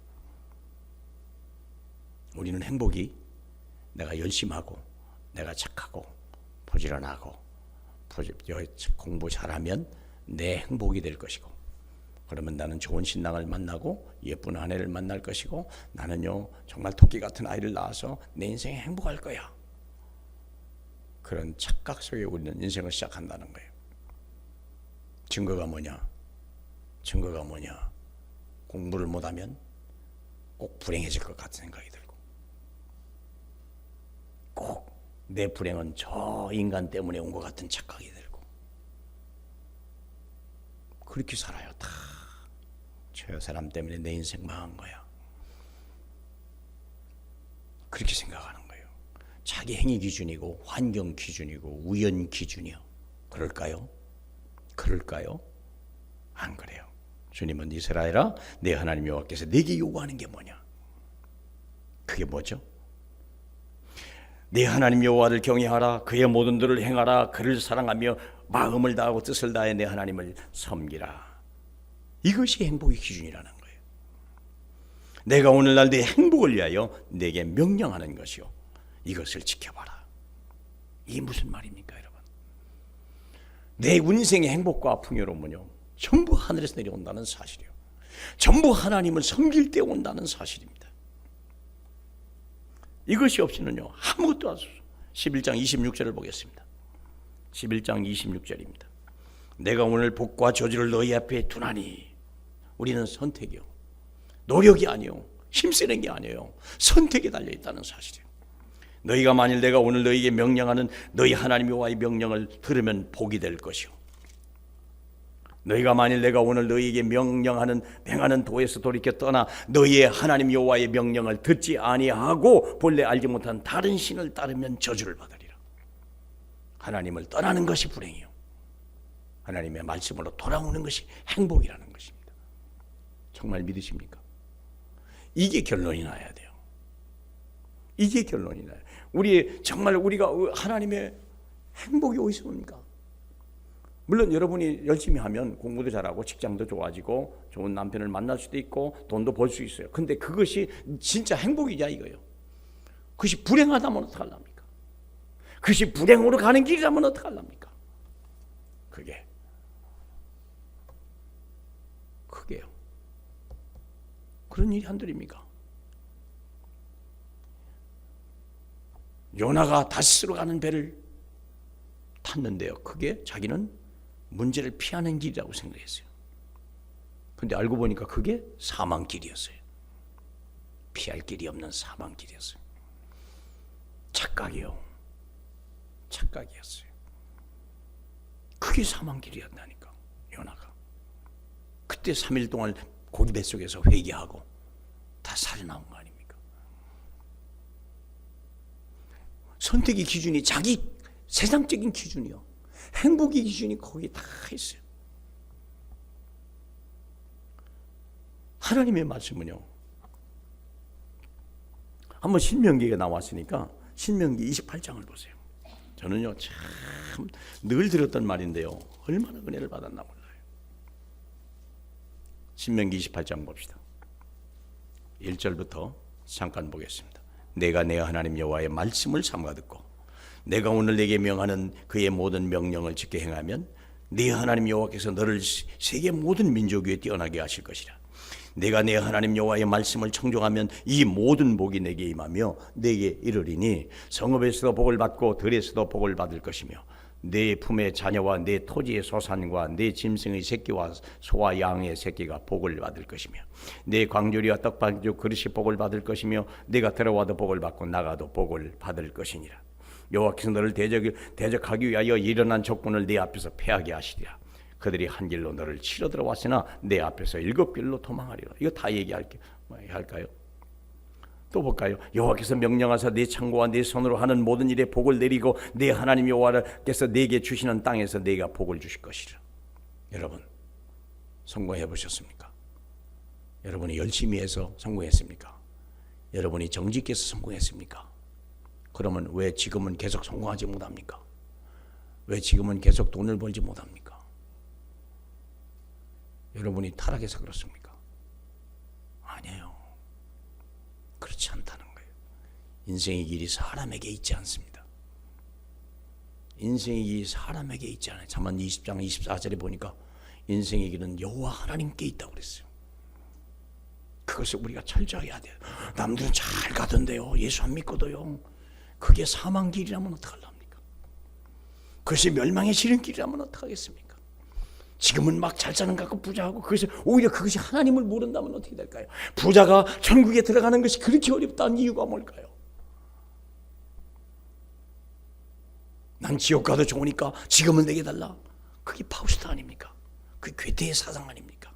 우리는 행복이 내가 열심히 하고, 내가 착하고, 부지런하고, 공부 잘하면 내 행복이 될 것이고, 그러면 나는 좋은 신랑을 만나고 예쁜 아내를 만날 것이고, 나는요 정말 토끼 같은 아이를 낳아서 내 인생에 행복할 거야. 그런 착각 속에 우리는 인생을 시작한다는 거예요. 증거가 뭐냐? 공부를 못하면 꼭 불행해질 것 같은 생각이 들고, 꼭 내 불행은 저 인간 때문에 온 것 같은 착각이 들고, 그렇게 살아요. 다 저 사람 때문에 내 인생 망한 거야. 그렇게 생각하는 거예요. 자기 행위 기준이고 환경 기준이고 우연 기준이요. 그럴까요? 안 그래요. 주님은 이스라엘아, 내 하나님 여호와께서 네게 요구하는 게 뭐냐? 그게 뭐죠? 네 하나님 여호와를 경외하라, 그의 모든 도를 행하라, 그를 사랑하며 마음을 다하고 뜻을 다해 내 하나님을 섬기라. 이것이 행복의 기준이라는 거예요. 내가 오늘날 내 행복을 위하여 내게 명령하는 것이요, 이것을 지켜봐라. 이게 무슨 말입니까, 여러분? 내 인생의 행복과 풍요로움은요 전부 하늘에서 내려온다는 사실이요, 전부 하나님을 섬길 때 온다는 사실입니다. 이것이 없이는요 아무것도 할 수 없어요. 11장 26절을 보겠습니다. 11장 26절입니다. 내가 오늘 복과 저주를 너희 앞에 두나니. 우리는 선택이요, 노력이 아니요, 힘쓰는 게 아니에요, 선택에 달려있다는 사실이에요. 너희가 만일 내가 오늘 너희에게 명령하는 너희 하나님 여호와의 명령을 들으면 복이 될 것이요, 너희가 만일 내가 오늘 너희에게 행하는 도에서 돌이켜 떠나 너희의 하나님 여호와의 명령을 듣지 아니하고 본래 알지 못한 다른 신을 따르면 저주를 받으리라. 하나님을 떠나는 것이 불행이요, 하나님의 말씀으로 돌아오는 것이 행복이라는 것입니다. 정말 믿으십니까? 이게 결론이 나야 돼요. 이게 결론이 나요. 정말 우리가 하나님의 행복이 어디서 옵니까? 물론 여러분이 열심히 하면 공부도 잘하고 직장도 좋아지고 좋은 남편을 만날 수도 있고 돈도 벌 수 있어요. 근데 그것이 진짜 행복이냐 이거예요. 그것이 불행하다면 어떡하랍니까? 그것이 불행으로 가는 길이라면 어떡하랍니까? 그게요. 그런 일이 한둘입니까? 요나가 다시스로 가는 배를 탔는데요, 그게 자기는 문제를 피하는 길이라고 생각했어요. 근데 알고 보니까 그게 사망길이었어요. 피할 길이 없는 사망길이었어요. 착각이었어요. 그게 사망길이었다니까, 요나가. 그때 3일 동안 고기 뱃속에서 회개하고 다 살아나온 거 아닙니까? 선택의 기준이 자기 세상적인 기준이요, 행복의 기준이 거기 다 있어요. 하나님의 말씀은요, 한번 신명기가 나왔으니까 신명기 28장을 보세요. 저는요 참 늘 들었던 말인데요, 얼마나 은혜를 받았나 몰라요. 신명기 28장 봅시다. 1절부터 잠깐 보겠습니다. 내가 내 하나님 여호와의 말씀을 삼가 듣고 내가 오늘 내게 명하는 그의 모든 명령을 지켜 행하면 네 하나님 여호와께서 너를 세계 모든 민족 위에 뛰어나게 하실 것이라. 내가 내 하나님 여호와의 말씀을 청종하면 이 모든 복이 내게 임하며 내게 이르리니 성읍에서도 복을 받고 들에서도 복을 받을 것이며 내 품의 자녀와 내 토지의 소산과 내 짐승의 새끼와 소와 양의 새끼가 복을 받을 것이며 내 광주리와 떡반죽 그릇이 복을 받을 것이며 내가 들어와도 복을 받고 나가도 복을 받을 것이니라. 여호와께서 너를 대적하기 위하여 일어난 적군을 네 앞에서 패하게 하시리라. 그들이 한 길로 너를 치러 들어왔으나 내 앞에서 7길로 도망하리라. 이거 다 얘기할까요? 또 볼까요? 여호와께서 명령하사 네 창고와 네 손으로 하는 모든 일에 복을 내리고 네 하나님 여호와께서 네게 주시는 땅에서 네가 복을 주실 것이라. 여러분, 성공해 보셨습니까? 여러분이 열심히 해서 성공했습니까? 여러분이 정직해서 성공했습니까? 그러면 왜 지금은 계속 성공하지 못합니까? 왜 지금은 계속 돈을 벌지 못합니까? 여러분이 타락해서 그렇습니까? 아니에요. 그렇지 않다는 거예요. 인생의 길이 사람에게 있지 않습니다. 인생의 길이 사람에게 있지 않아요. 잠언 20장 24절에 보니까 인생의 길은 여호와 하나님께 있다고 그랬어요. 그것을 우리가 철저히 해야 돼요. 남들은 잘 가던데요, 예수 안 믿고도요. 그게 사망 길이라면 어떡하랍니까? 그것이 멸망의 지름길이라면 어떡하겠습니까? 지금은 막 잘 사는 것 같고 부자하고 오히려 그것이 하나님을 모른다면 어떻게 될까요? 부자가 천국에 들어가는 것이 그렇게 어렵다는 이유가 뭘까요? 난 지옥 가도 좋으니까 지금은 내게 달라. 그게 파우스트 아닙니까? 그게 괴테의 사상 아닙니까?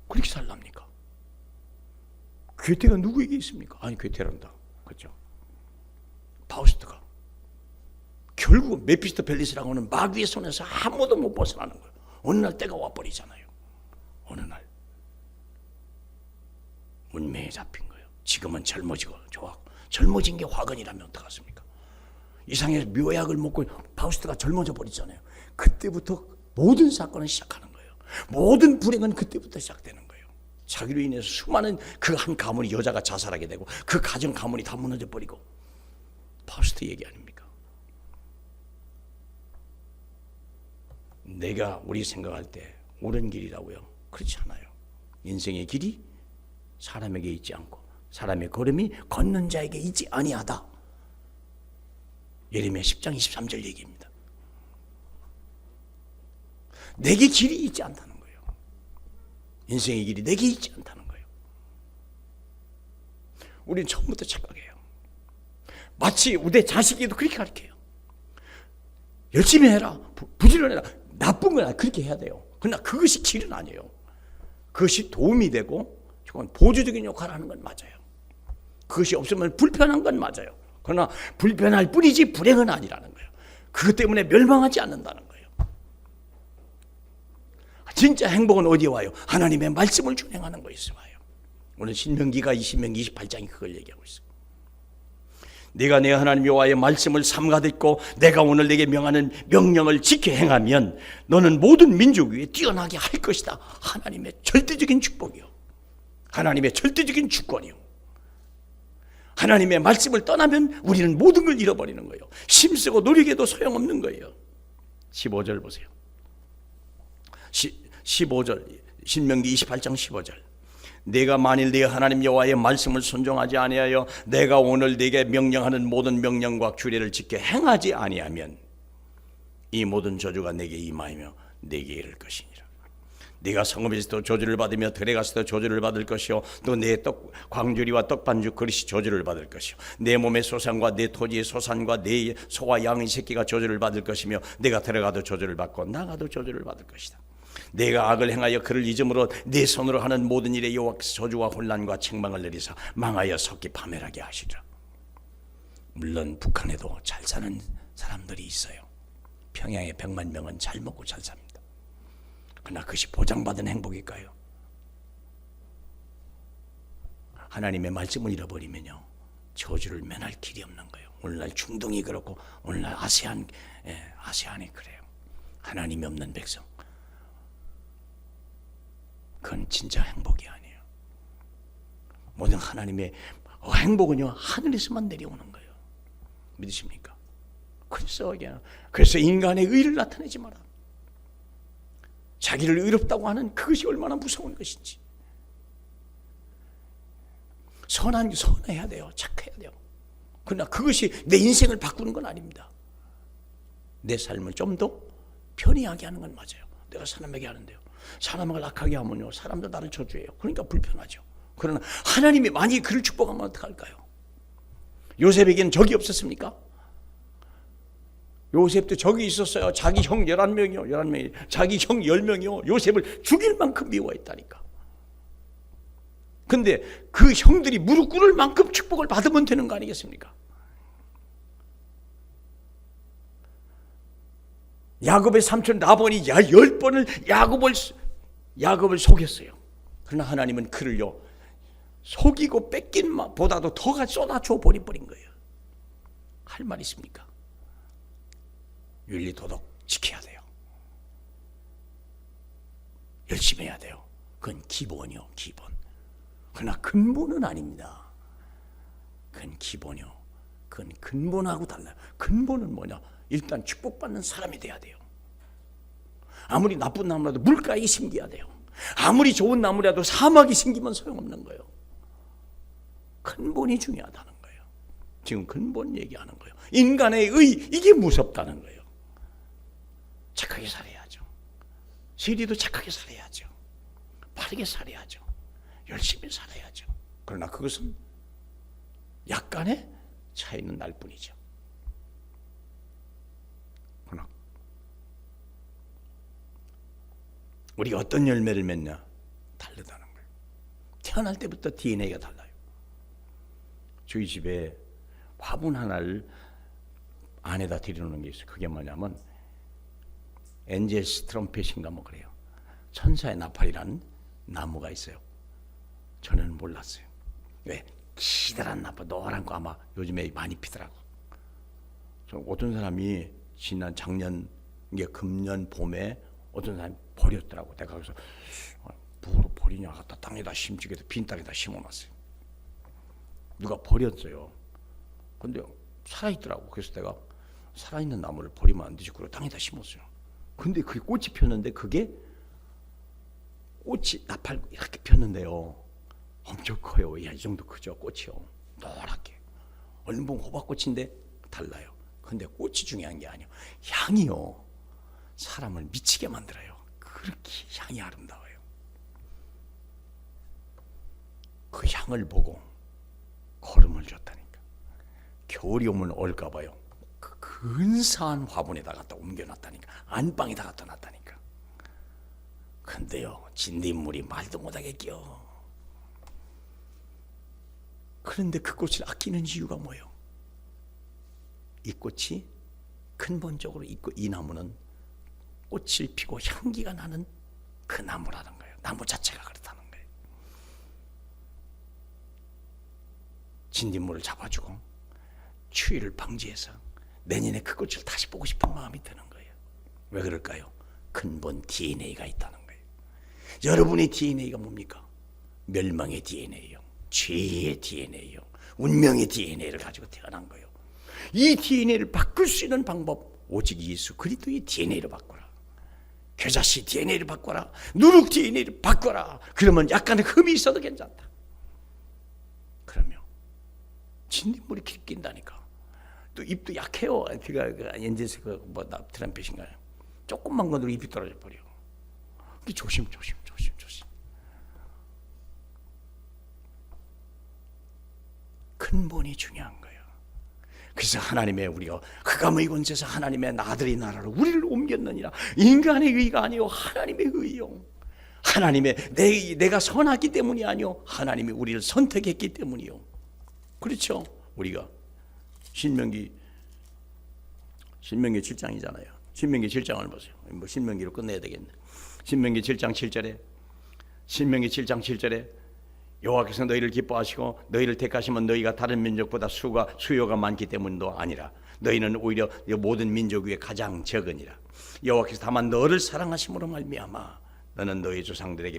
그렇게 살랍니까? 괴테가 누구에게 있습니까? 아니, 괴테란다. 그렇죠? 파우스트가 결국 메피스토펠리스라고 하는 마귀의 손에서 아무도 못 벗어나는 거예요. 어느 날 때가 와버리잖아요. 어느 날 운명에 잡힌 거예요. 지금은 젊어지고 좋았고, 젊어진 게 화근이라면 어떡하십니까? 이상해서 묘약을 먹고 파우스트가 젊어져 버리잖아요. 그때부터 모든 사건은 시작하는 거예요. 모든 불행은 그때부터 시작되는 거예요. 자기로 인해서 수많은 그 한 가문이 여자가 자살하게 되고 그 가정 가문이 다 무너져 버리고. 파우스트 얘기 아닙니까? 내가 우리 생각할 때 옳은 길이라고요? 그렇지 않아요. 인생의 길이 사람에게 있지 않고 사람의 걸음이 걷는 자에게 있지 아니하다. 예레미야 10장 23절 얘기입니다. 내게 길이 있지 않다는 거예요. 인생의 길이 내게 있지 않다는 거예요. 우리는 처음부터 착각해요. 마치 우리 자식에도 그렇게 가르쳐요. 열심히 해라, 부지런해라. 나쁜 건 그렇게 해야 돼요. 그러나 그것이 길은 아니에요. 그것이 도움이 되고 보조적인 역할을 하는 건 맞아요. 그것이 없으면 불편한 건 맞아요. 그러나 불편할 뿐이지 불행은 아니라는 거예요. 그것 때문에 멸망하지 않는다는 거예요. 진짜 행복은 어디에 와요? 하나님의 말씀을 준행하는 것에서 와요. 오늘 신명기 28장이 그걸 얘기하고 있어요. 네가 내 하나님 여호와의 말씀을 삼가 듣고 내가 오늘 내게 명하는 명령을 지켜 행하면 너는 모든 민족 위에 뛰어나게 할 것이다. 하나님의 절대적인 축복이요, 하나님의 절대적인 주권이요. 하나님의 말씀을 떠나면 우리는 모든 걸 잃어버리는 거예요. 힘쓰고 노력해도 소용없는 거예요. 15절 보세요. 15절 신명기 28장 15절. 네가 만일 네 하나님 여호와의 말씀을 순종하지 아니하여 내가 오늘 네게 명령하는 모든 명령과 규례를 지켜 행하지 아니하면 이 모든 저주가 네게 임하며 네게 이를 것이니라. 네가 성읍에서도 저주를 받으며 들에 가서도 저주를 받을 것이요 또 내 광주리와 떡반죽 그릇이 저주를 받을 것이요 내 몸의 소산과 내 토지의 소산과 내 소와 양의 새끼가 저주를 받을 것이며 내가 들어가도 저주를 받고 나가도 저주를 받을 것이다. 내가 악을 행하여 그를 잊음으로 내 손으로 하는 모든 일에 여호와께서 저주와 혼란과 책망을 내리사 망하여 섞이 파멸하게 하시리라. 물론 북한에도 잘 사는 사람들이 있어요. 평양의 100만 명은 잘 먹고 잘 삽니다. 그러나 그것이 보장받은 행복일까요? 하나님의 말씀을 잃어버리면요 저주를 면할 길이 없는 거예요. 오늘날 중동이 그렇고 오늘날 아세안이 그래요. 하나님이 없는 백성, 그건 진짜 행복이 아니에요. 모든 하나님의 행복은요 하늘에서만 내려오는 거예요. 믿으십니까? 그래서 인간의 의를 나타내지 마라. 자기를 의롭다고 하는 그것이 얼마나 무서운 것인지. 선해야 돼요. 착해야 돼요. 그러나 그것이 내 인생을 바꾸는 건 아닙니다. 내 삶을 좀 더 편리하게 하는 건 맞아요. 내가 사람에게 하는데요, 사람을 악하게 하면요 사람도 나를 저주해요. 그러니까 불편하죠. 그러나 하나님이 만약에 그를 축복하면 어떡할까요? 요셉에게는 적이 없었습니까? 요셉도 적이 있었어요. 자기 형 11명이요. 자기 형 10명이요. 요셉을 죽일 만큼 미워했다니까. 근데 그 형들이 무릎 꿇을 만큼 축복을 받으면 되는 거 아니겠습니까? 야곱의 삼촌 라반이 10번을 야곱을 속였어요. 그러나 하나님은 그를요 속이고 뺏긴 보다도 더 쏟아줘 버린 거예요. 할 말 있습니까? 윤리 도덕 지켜야 돼요. 열심히 해야 돼요. 그건 기본이요, 기본. 그러나 근본은 아닙니다. 그건 기본이요. 그건 근본하고 달라요. 근본은 뭐냐? 일단 축복받는 사람이 돼야 돼요. 아무리 나쁜 나무라도 물가에 심겨야 돼요. 아무리 좋은 나무라도 사막이 심기면 소용없는 거예요. 근본이 중요하다는 거예요. 지금 근본 얘기하는 거예요. 인간의 의, 이게 무섭다는 거예요. 착하게 살아야죠. 시리도 착하게 살아야죠. 바르게 살아야죠. 열심히 살아야죠. 그러나 그것은 약간의 차이는 날 뿐이죠. 그러나 우리가 어떤 열매를 맺냐 다르다는 거예요. 태어날 때부터 DNA가 달라요. 저희 집에 화분 하나를 안에다 들여놓는 게 있어요. 그게 뭐냐면 엔젤스 트럼펫인가 뭐 그래요. 천사의 나팔이라는 나무가 있어요. 저는 몰랐어요. 왜? 기다란 나무, 노란 거 아마 요즘에 많이 피더라고. 어떤 사람이 지난 작년, 이게 금년 봄에 어떤 사람이 버렸더라고. 내가 그래서 뭐로 버리냐 갖다 땅에다 심지게 빈 땅에다 심어놨어요. 누가 버렸어요. 근데 살아있더라고. 그래서 내가 살아있는 나무를 버리면 안 되지. 그리고 땅에다 심었어요. 근데 그게 꽃이 폈는데 그게 꽃이 나팔 이렇게 폈는데요. 엄청 커요. 야, 이 정도 크죠. 꽃이요. 노랗게. 얼른 보면 호박꽃인데 달라요. 근데 꽃이 중요한 게 아니에요. 향이요. 사람을 미치게 만들어요. 그렇게 향이 아름다워요. 그 향을 보고 걸음을 줬다니까. 겨울이 오면 올까 봐요. 그 근사한 화분에다 갖다 옮겨놨다니까. 안방에다 갖다 놨다니까. 근데요 진딧물이 말도 못하게 껴. 그런데 그 꽃을 아끼는 이유가 뭐예요? 이 꽃이 근본적으로 이 나무는 꽃을 피고 향기가 나는 그 나무라는 거예요. 나무 자체가 그렇다는 거예요. 진딧물을 잡아주고 추위를 방지해서 내년에 그 꽃을 다시 보고 싶은 마음이 드는 거예요. 왜 그럴까요? 근본 DNA가 있다는 거예요. 여러분의 DNA가 뭡니까? 멸망의 DNA요. 죄의 DNA요. 운명의 DNA를 가지고 태어난 거예요. 이 DNA를 바꿀 수 있는 방법 오직 예수 그리스도의 DNA로 바꾸라. 겨자씨 DNA를 바꿔라, 누룩 DNA를 바꿔라. 그러면 약간의 흠이 있어도 괜찮다. 그러면 진딧물이 낀다니까. 또 입도 약해요. 그가 엔제스 뭐 트럼펫인가요? 조금만 건드려 입이 떨어져 버려. 조심. 근본이 중요한 거예요. 그래서 하나님의 우리가 흑암의 권세에서 하나님의 아들의 나라로 우리를 옮겼느니라. 인간의 의가 아니요 하나님의 의요. 하나님의 내가 선하기 때문이 아니요 하나님이 우리를 선택했기 때문이요. 그렇죠? 우리가 신명기 7장이잖아요. 신명기 7장을 보세요. 뭐 신명기로 끝내야 되겠네. 신명기 7장 7절에 여호와께서 너희를 기뻐하시고 너희를 택하시면 너희가 다른 민족보다 수요가 많기 때문도 아니라 너희는 오히려 모든 민족 위에 가장 적으니라. 여호와께서 다만 너를 사랑하심으로 말미암아 너는 너희 조상들에게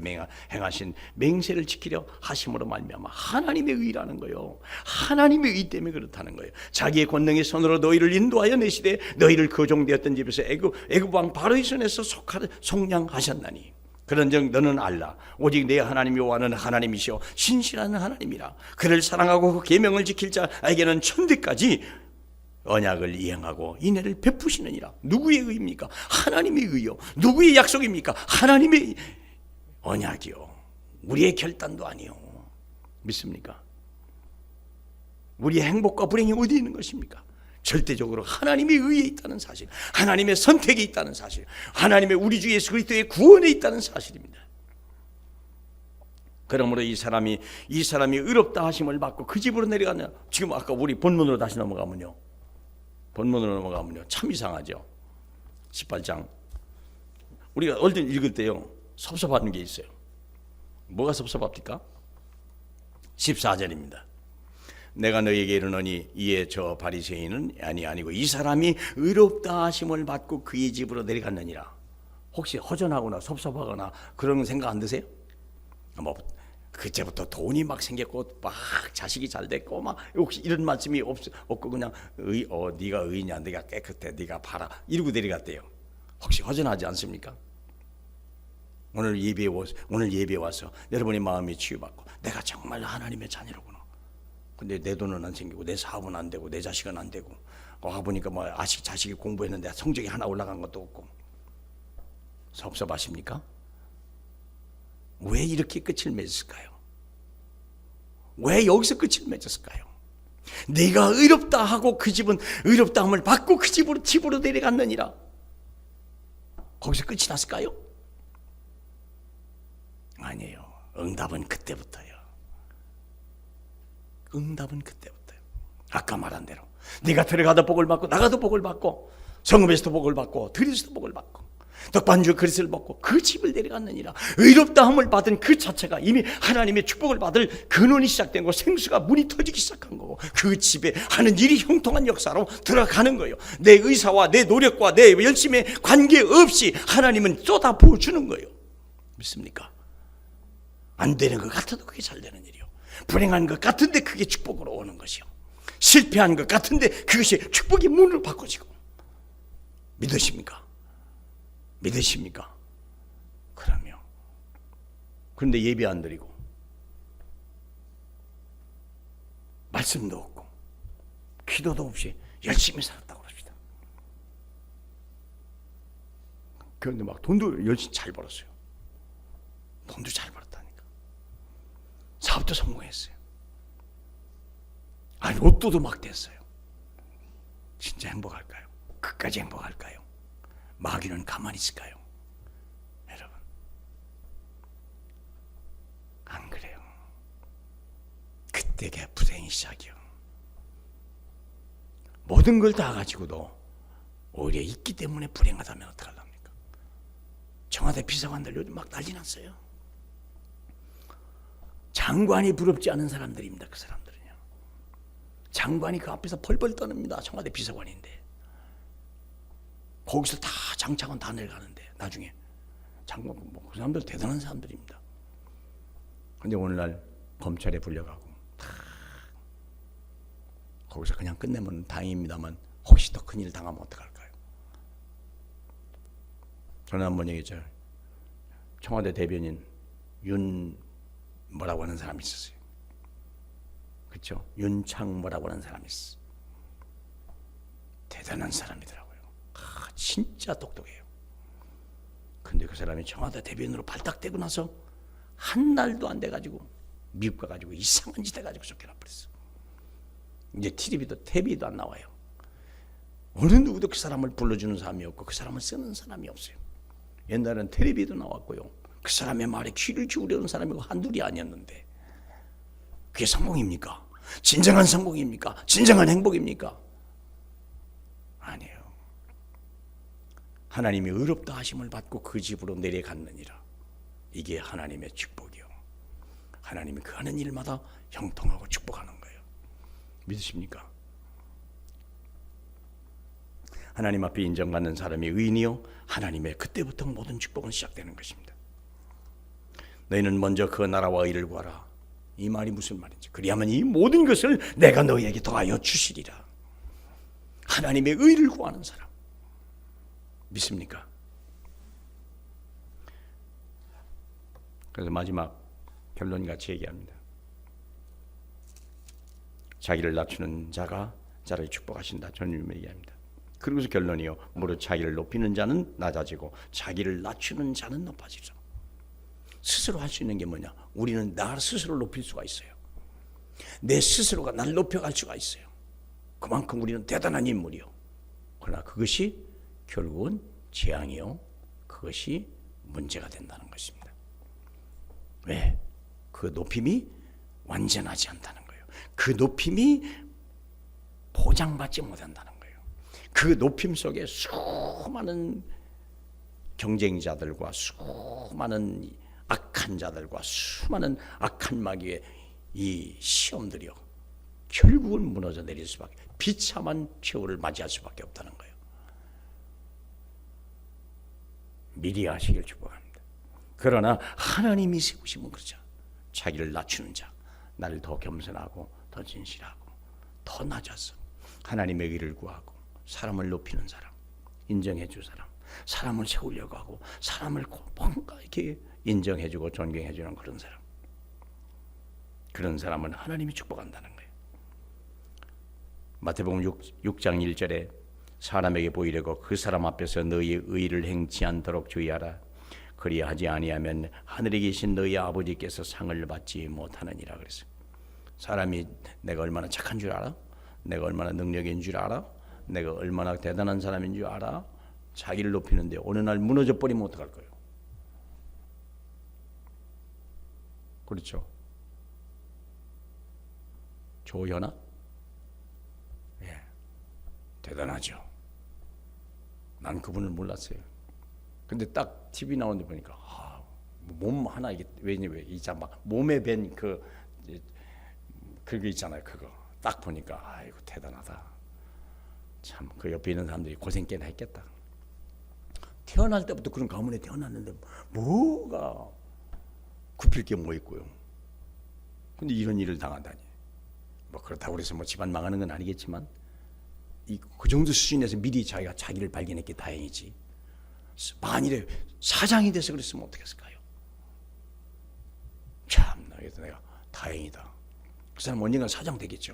행하신 맹세를 지키려 하심으로 말미암아. 하나님의 의라는 거예요. 하나님의 의 때문에 그렇다는 거예요. 자기의 권능의 손으로 너희를 인도하여 내시되 너희를 거종되었던 집에서 애굽 왕 바로의 손에서 속량하셨나니 그런즉 너는 알라. 오직 내 하나님 여호와는 하나님이시오 신실한 하나님이라. 그를 사랑하고 그 계명을 지킬 자에게는 천대까지 언약을 이행하고 인애를 베푸시느니라. 누구의 의입니까? 하나님의 의요. 누구의 약속입니까? 하나님의 언약이요. 우리의 결단도 아니요. 믿습니까? 우리의 행복과 불행이 어디 있는 것입니까? 절대적으로 하나님의 의에 있다는 사실, 하나님의 선택이 있다는 사실, 하나님의 우리 주 예수 그리스도의 구원에 있다는 사실입니다. 그러므로 이 사람이 의롭다 하심을 받고 그 집으로 내려가냐. 지금 아까 우리 본문으로 다시 넘어가면요, 참 이상하죠. 18장 우리가 얼른 읽을 때요 섭섭한 게 있어요. 뭐가 섭섭합니까? 14절입니다. 내가 너희에게 이르노니 이에 저 바리새인은 아니고 이 사람이 의롭다 하심을 받고 그의 집으로 내려갔느니라. 혹시 허전하거나 섭섭하거나 그런 생각 안 드세요? 뭐 그때부터 돈이 막 생겼고 막 자식이 잘 됐고 막 혹시 이런 말씀이 없고 그냥 네가 의냐, 네가 깨끗해, 네가 봐라 이러고 내려갔대요. 혹시 허전하지 않습니까? 오늘 예배에 와서 여러분의 마음이 치유받고 내가 정말 하나님의 자녀로구나. 근데 내 돈은 안 생기고 내 사업은 안 되고 내 자식은 안 되고 와보니까 뭐 자식이 공부했는데 성적이 하나 올라간 것도 없고 섭섭하십니까? 왜 이렇게 끝을 맺었을까요? 왜 여기서 끝을 맺었을까요? 네가 의롭다 하고 그 집은 의롭다함을 받고 그 집으로 내려갔느니라. 거기서 끝이 났을까요? 아니에요. 응답은 그때부터요. 아까 말한 대로 네가 들어가도 복을 받고 나가도 복을 받고 성읍에서도 복을 받고 들에서도 복을 받고 떡반주 그릇을 먹고 그 집을 내려갔느니라. 의롭다함을 받은 그 자체가 이미 하나님의 축복을 받을 근원이 시작된 거고 생수가 문이 터지기 시작한 거고 그 집에 하는 일이 형통한 역사로 들어가는 거예요. 내 의사와 내 노력과 내 열심에 관계없이 하나님은 쏟아 부어주는 거예요. 믿습니까? 안 되는 것 같아도 그게 잘 되는 일이요. 불행한 것 같은데 그게 축복으로 오는 것이요. 실패한 것 같은데 그것이 축복의 문으로 바꿔지고. 믿으십니까? 그러면 그런데 예배 안 드리고 말씀도 없고 기도도 없이 열심히 살았다고 그럽시다. 그런데 막 돈도 열심히 잘 벌었어요. 돈도 잘 벌었다니까. 사업도 성공했어요. 아니 로또도 막 됐어요. 진짜 행복할까요? 끝까지 행복할까요? 마귀는 가만히 있을까요? 여러분 안 그래요. 그때가 불행이 시작이요. 모든 걸 다 가지고도 오히려 있기 때문에 불행하다면 어떡하랍니까? 청와대 비서관들 요즘 막 난리 났어요. 장관이 부럽지 않은 사람들입니다. 그 사람들은요. 장관이 그 앞에서 벌벌 떠납니다. 청와대 비서관인데 거기서 다 장차관 다 내려가는데 나중에 장관 그 사람들 대단한 사람들입니다. 근데 오늘날 검찰에 불려가고 다 거기서 그냥 끝내면 다행입니다만 혹시 더 큰일 당하면 어떡할까요? 저는 한번 얘기했죠. 청와대 대변인 윤 뭐라고 하는 사람이 있었어요. 그렇죠? 윤창 뭐라고 하는 사람이 있어. 대단한 사람이더라고요. 진짜 똑똑해요. 근데 그 사람이 청와대 대변인으로 발탁되고 나서 한 달도 안 돼가지고 미국 가가지고 이상한 짓 해가지고 쫓겨나 버렸어. 이제 TV도 안 나와요. 어느 누구도 그 사람을 불러주는 사람이 없고 그 사람을 쓰는 사람이 없어요. 옛날엔 텔레비도 나왔고요. 그 사람의 말에 귀를 기울이는 사람이 한둘이 아니었는데 그게 성공입니까? 진정한 성공입니까? 진정한 행복입니까? 아니에요. 하나님이 의롭다 하심을 받고 그 집으로 내려갔느니라. 이게 하나님의 축복이요. 하나님이 그 하는 일마다 형통하고 축복하는 거예요. 믿으십니까? 하나님 앞에 인정받는 사람이 의인이요 하나님의 그때부터 모든 축복은 시작되는 것입니다. 너희는 먼저 그 나라와 의를 구하라. 이 말이 무슨 말인지. 그리하면 이 모든 것을 내가 너희에게 더하여 주시리라. 하나님의 의를 구하는 사람 믿습니까? 그래서 마지막 결론같이 얘기합니다. 자기를 낮추는 자가 자를 축복하신다. 주님이 얘기합니다. 그리고서 결론이요. 무릇 자기를 높이는 자는 낮아지고 자기를 낮추는 자는 높아지죠. 스스로 할 수 있는 게 뭐냐? 우리는 나 스스로 높일 수가 있어요. 내 스스로가 나를 높여갈 수가 있어요. 그만큼 우리는 대단한 인물이요. 그러나 그것이 결국은 재앙이요. 그것이 문제가 된다는 것입니다. 왜? 그 높임이 완전하지 않다는 거예요. 그 높임이 보장받지 못한다는 거예요. 그 높임 속에 수많은 경쟁자들과 수많은 악한 자들과 수많은 악한 마귀의 이 시험들이요. 결국은 무너져 내릴 수밖에, 비참한 최후를 맞이할 수밖에 없다는 거예요. 미리 아시길 축복합니다. 그러나 하나님이 세우시면 그렇죠. 자기를 낮추는 자, 나를 더 겸손하고 더 진실하고 더 낮아서 하나님의 의를 구하고 사람을 높이는 사람, 인정해 줄 사람, 사람을 세우려고 하고 사람을 뭔가 이렇게 인정해 주고 존경해 주는 그런 사람, 그런 사람은 하나님이 축복한다는 거예요. 마태복음 6장 1절에 사람에게 보이려고 그 사람 앞에서 너희의 의를 행치 않도록 주의하라. 그리하지 아니하면 하늘에 계신 너희 아버지께서 상을 받지 못하느니라. 그랬어요. 사람이 내가 얼마나 착한 줄 알아? 내가 얼마나 능력인 줄 알아? 내가 얼마나 대단한 사람인 줄 알아? 자기를 높이는데 어느 날 무너져 버리면 어떡할 거예요? 그렇죠? 조현아? 예, 대단하죠. 난 그분을 몰랐어요. 근데 딱 TV 나오는데 보니까 몸 하나 이게 왜 있잖아, 막 몸에 밴 그거 있잖아요. 그거 딱 보니까 아이고 대단하다. 참 그 옆에 있는 사람들이 고생 꽤나 했겠다. 태어날 때부터 그런 가문에 태어났는데 뭐가 굽힐 게 뭐 있고요. 근데 이런 일을 당한다니. 뭐 그렇다고 해서 뭐 집안 망하는 건 아니겠지만 그 정도 수준에서 미리 자기가 자기를 발견했기 다행이지. 만일에 사장이 돼서 그랬으면 어떻겠을까요? 참나, 그래서 내가 다행이다. 그 사람 언젠가 사장 되겠죠.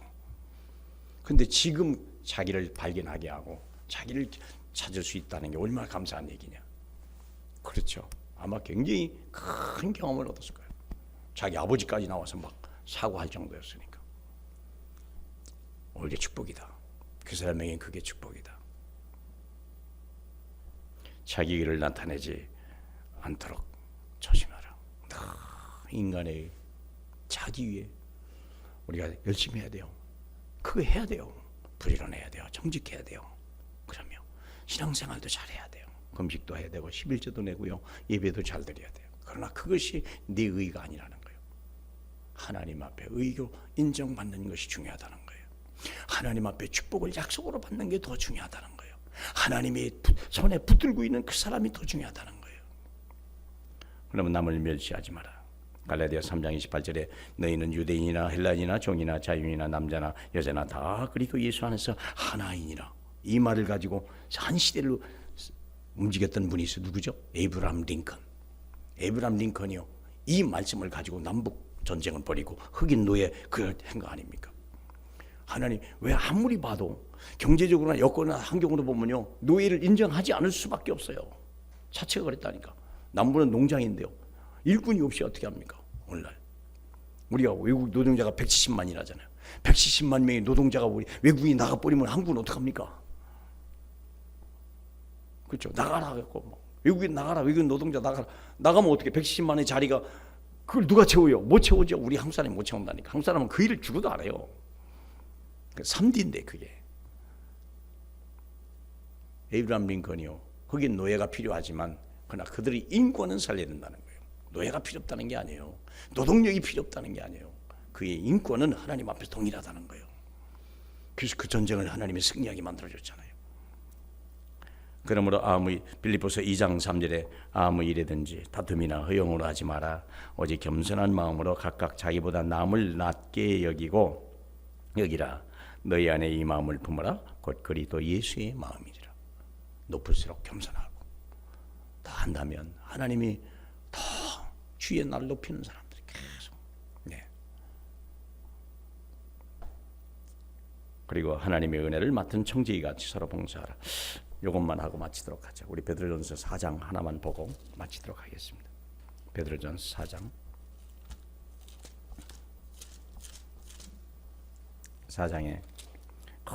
근데 지금 자기를 발견하게 하고 자기를 찾을 수 있다는 게 얼마나 감사한 얘기냐. 그렇죠. 아마 굉장히 큰 경험을 얻었을 거예요. 자기 아버지까지 나와서 막 사과할 정도였으니까. 오히려 축복이다. 그 사람에겐 그게 축복이다. 자기 길을 나타내지 않도록 조심하라. 인간의 자기 위해 우리가 열심히 해야 돼요. 그거 해야 돼요. 부지런해야 돼요. 정직해야 돼요. 그러면 신앙생활도 잘해야 돼요. 금식도 해야 되고 11조도 내고요. 예배도 잘 드려야 돼요. 그러나 그것이 네 의가 아니라는 거예요. 하나님 앞에 의로 인정받는 것이 중요하다는 거예요. 하나님 앞에 축복을 약속으로 받는 게 더 중요하다는 거예요. 하나님이 손에 붙들고 있는 그 사람이 더 중요하다는 거예요. 그러면 남을 멸시하지 마라. 갈라디아 3장 28절에 너희는 유대인이나 헬라인이나 종이나 자유인이나 남자나 여자나 다 그리스도 예수 안에서 하나이니라. 이 말을 가지고 한 시대를 움직였던 분이 있어요. 누구죠? 에이브라함 링컨. 에이브라함 링컨이요, 이 말씀을 가지고 남북 전쟁을 벌이고 흑인 노예 그걸 한 거 아닙니까? 하나님 왜 아무리 봐도 경제적으로나 여건이나 환경으로 보면요, 노예를 인정하지 않을 수밖에 없어요. 자체가 그랬다니까. 남부는 농장인데요, 일꾼이 없이 어떻게 합니까? 오늘날 우리가 외국 노동자가 170만이라잖아요. 170만 명의 노동자가 우리 외국인이 나가버리면 한국은 어떡합니까? 그렇죠. 나가라 갖고 외국인 나가라, 외국인 노동자 나가라. 나가면 어떻게 170만의 자리가 그걸 누가 채워요? 못 채우죠. 우리 한국 사람이 못 채운다니까. 한국 사람은 그 일을 죽어도 안 해요. 3D인데 그게. 에이브라함 링컨이요, 흑인 노예가 필요하지만 그러나 그들의 인권은 살려야 된다는 거예요. 노예가 필요 없다는 게 아니에요. 노동력이 필요 없다는 게 아니에요. 그의 인권은 하나님 앞에서 동일하다는 거예요. 그래서 그 전쟁을 하나님이 승리하게 만들어줬잖아요. 그러므로 아무 빌립보서 2장 3절에 아무 일이든지 다툼이나 허용으로 하지 마라. 오직 겸손한 마음으로 각각 자기보다 남을 낮게 여기라. 너희 안에 이 마음을 품어라. 곧 그리스도 예수의 마음이니라. 높을수록 겸손하고 다 한다면 하나님이 더 주의 날 높이는 사람들이 계속. 네. 그리고 하나님의 은혜를 맡은 청지기 같이 서로 봉사하라. 이것만 하고 마치도록 하죠. 우리 베드로전서 4장 하나만 보고 마치도록 하겠습니다. 베드로전서 4장에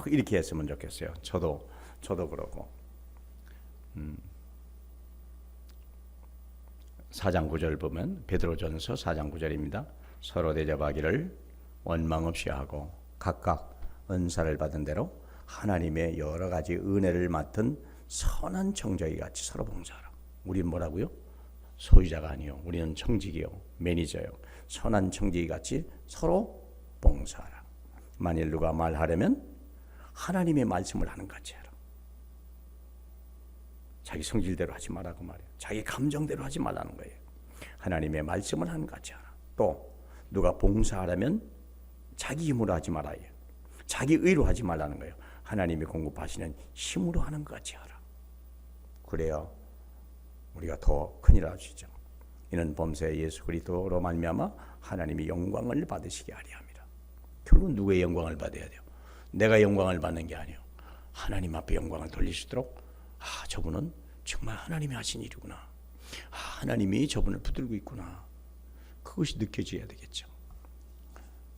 이렇게 했으면 좋겠어요. 저도 그러고 4장 9절 보면 베드로전서 4장 9절입니다. 서로 대접하기를 원망 없이 하고 각각 은사를 받은 대로 하나님의 여러 가지 은혜를 맡은 선한 청지기 같이 서로 봉사하라. 우리는 뭐라고요? 소유자가 아니요, 우리는 청지기요, 매니저요. 선한 청지기 같이 서로 봉사하라. 만일 누가 말하려면 하나님의 말씀을 하는 것 같이 해라. 자기 성질대로 하지 말라고 말이에요. 자기 감정대로 하지 말라는 거예요. 하나님의 말씀을 하는 것 같이 하라. 또 누가 봉사하려면 자기 힘으로 하지 말아요. 자기 의로 하지 말라는 거예요. 하나님이 공급하시는 힘으로 하는 것 같이 하라. 그래야 우리가 더 큰일 하시죠. 이는 범사에 예수 그리스도로 말미암아 하나님이 영광을 받으시게 하려 합니다. 결국 누구의 영광을 받아야 돼요? 내가 영광을 받는 게 아니에요. 하나님 앞에 영광을 돌릴 수 있도록, 저분은 정말 하나님이 하신 일이구나, 하나님이 저분을 붙들고 있구나, 그것이 느껴져야 되겠죠.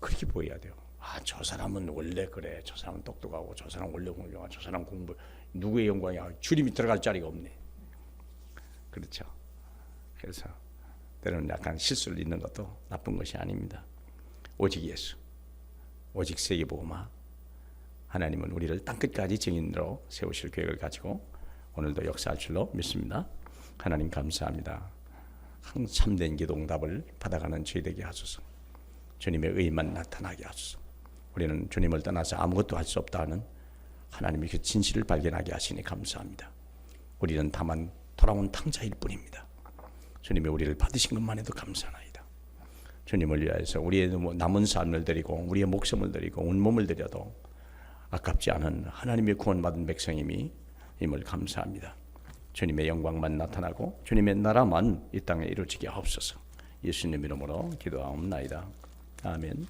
그렇게 보여야 돼요. 저 사람은 원래 그래, 저 사람은 똑똑하고, 저 사람 원래 훌륭하고, 저 사람 공부, 누구의 영광이야? 주님이 들어갈 자리가 없네. 그렇죠. 그래서 때로는 약간 실수를 잊는 것도 나쁜 것이 아닙니다. 오직 예수, 오직 세계복음화. 하나님은 우리를 땅끝까지 증인으로 세우실 계획을 가지고 오늘도 역사할 줄로 믿습니다. 하나님 감사합니다. 참된 기도 응답을 받아가는 저희 되게 하소서. 주님의 의만 나타나게 하소서. 우리는 주님을 떠나서 아무것도 할 수 없다 하는 하나님의 그 진실을 발견하게 하시니 감사합니다. 우리는 다만 돌아온 탕자일 뿐입니다. 주님이 우리를 받으신 것만 해도 감사하나이다. 주님을 위하여서 우리의 남은 삶을 드리고 우리의 목숨을 드리고 온몸을 드려도 아깝지 않은 하나님의 구원받은 백성임을 감사합니다. 주님의 영광만 나타나고 주님의 나라만 이 땅에 이루어지게 하옵소서. 예수님 이름으로 기도하옵나이다. 아멘.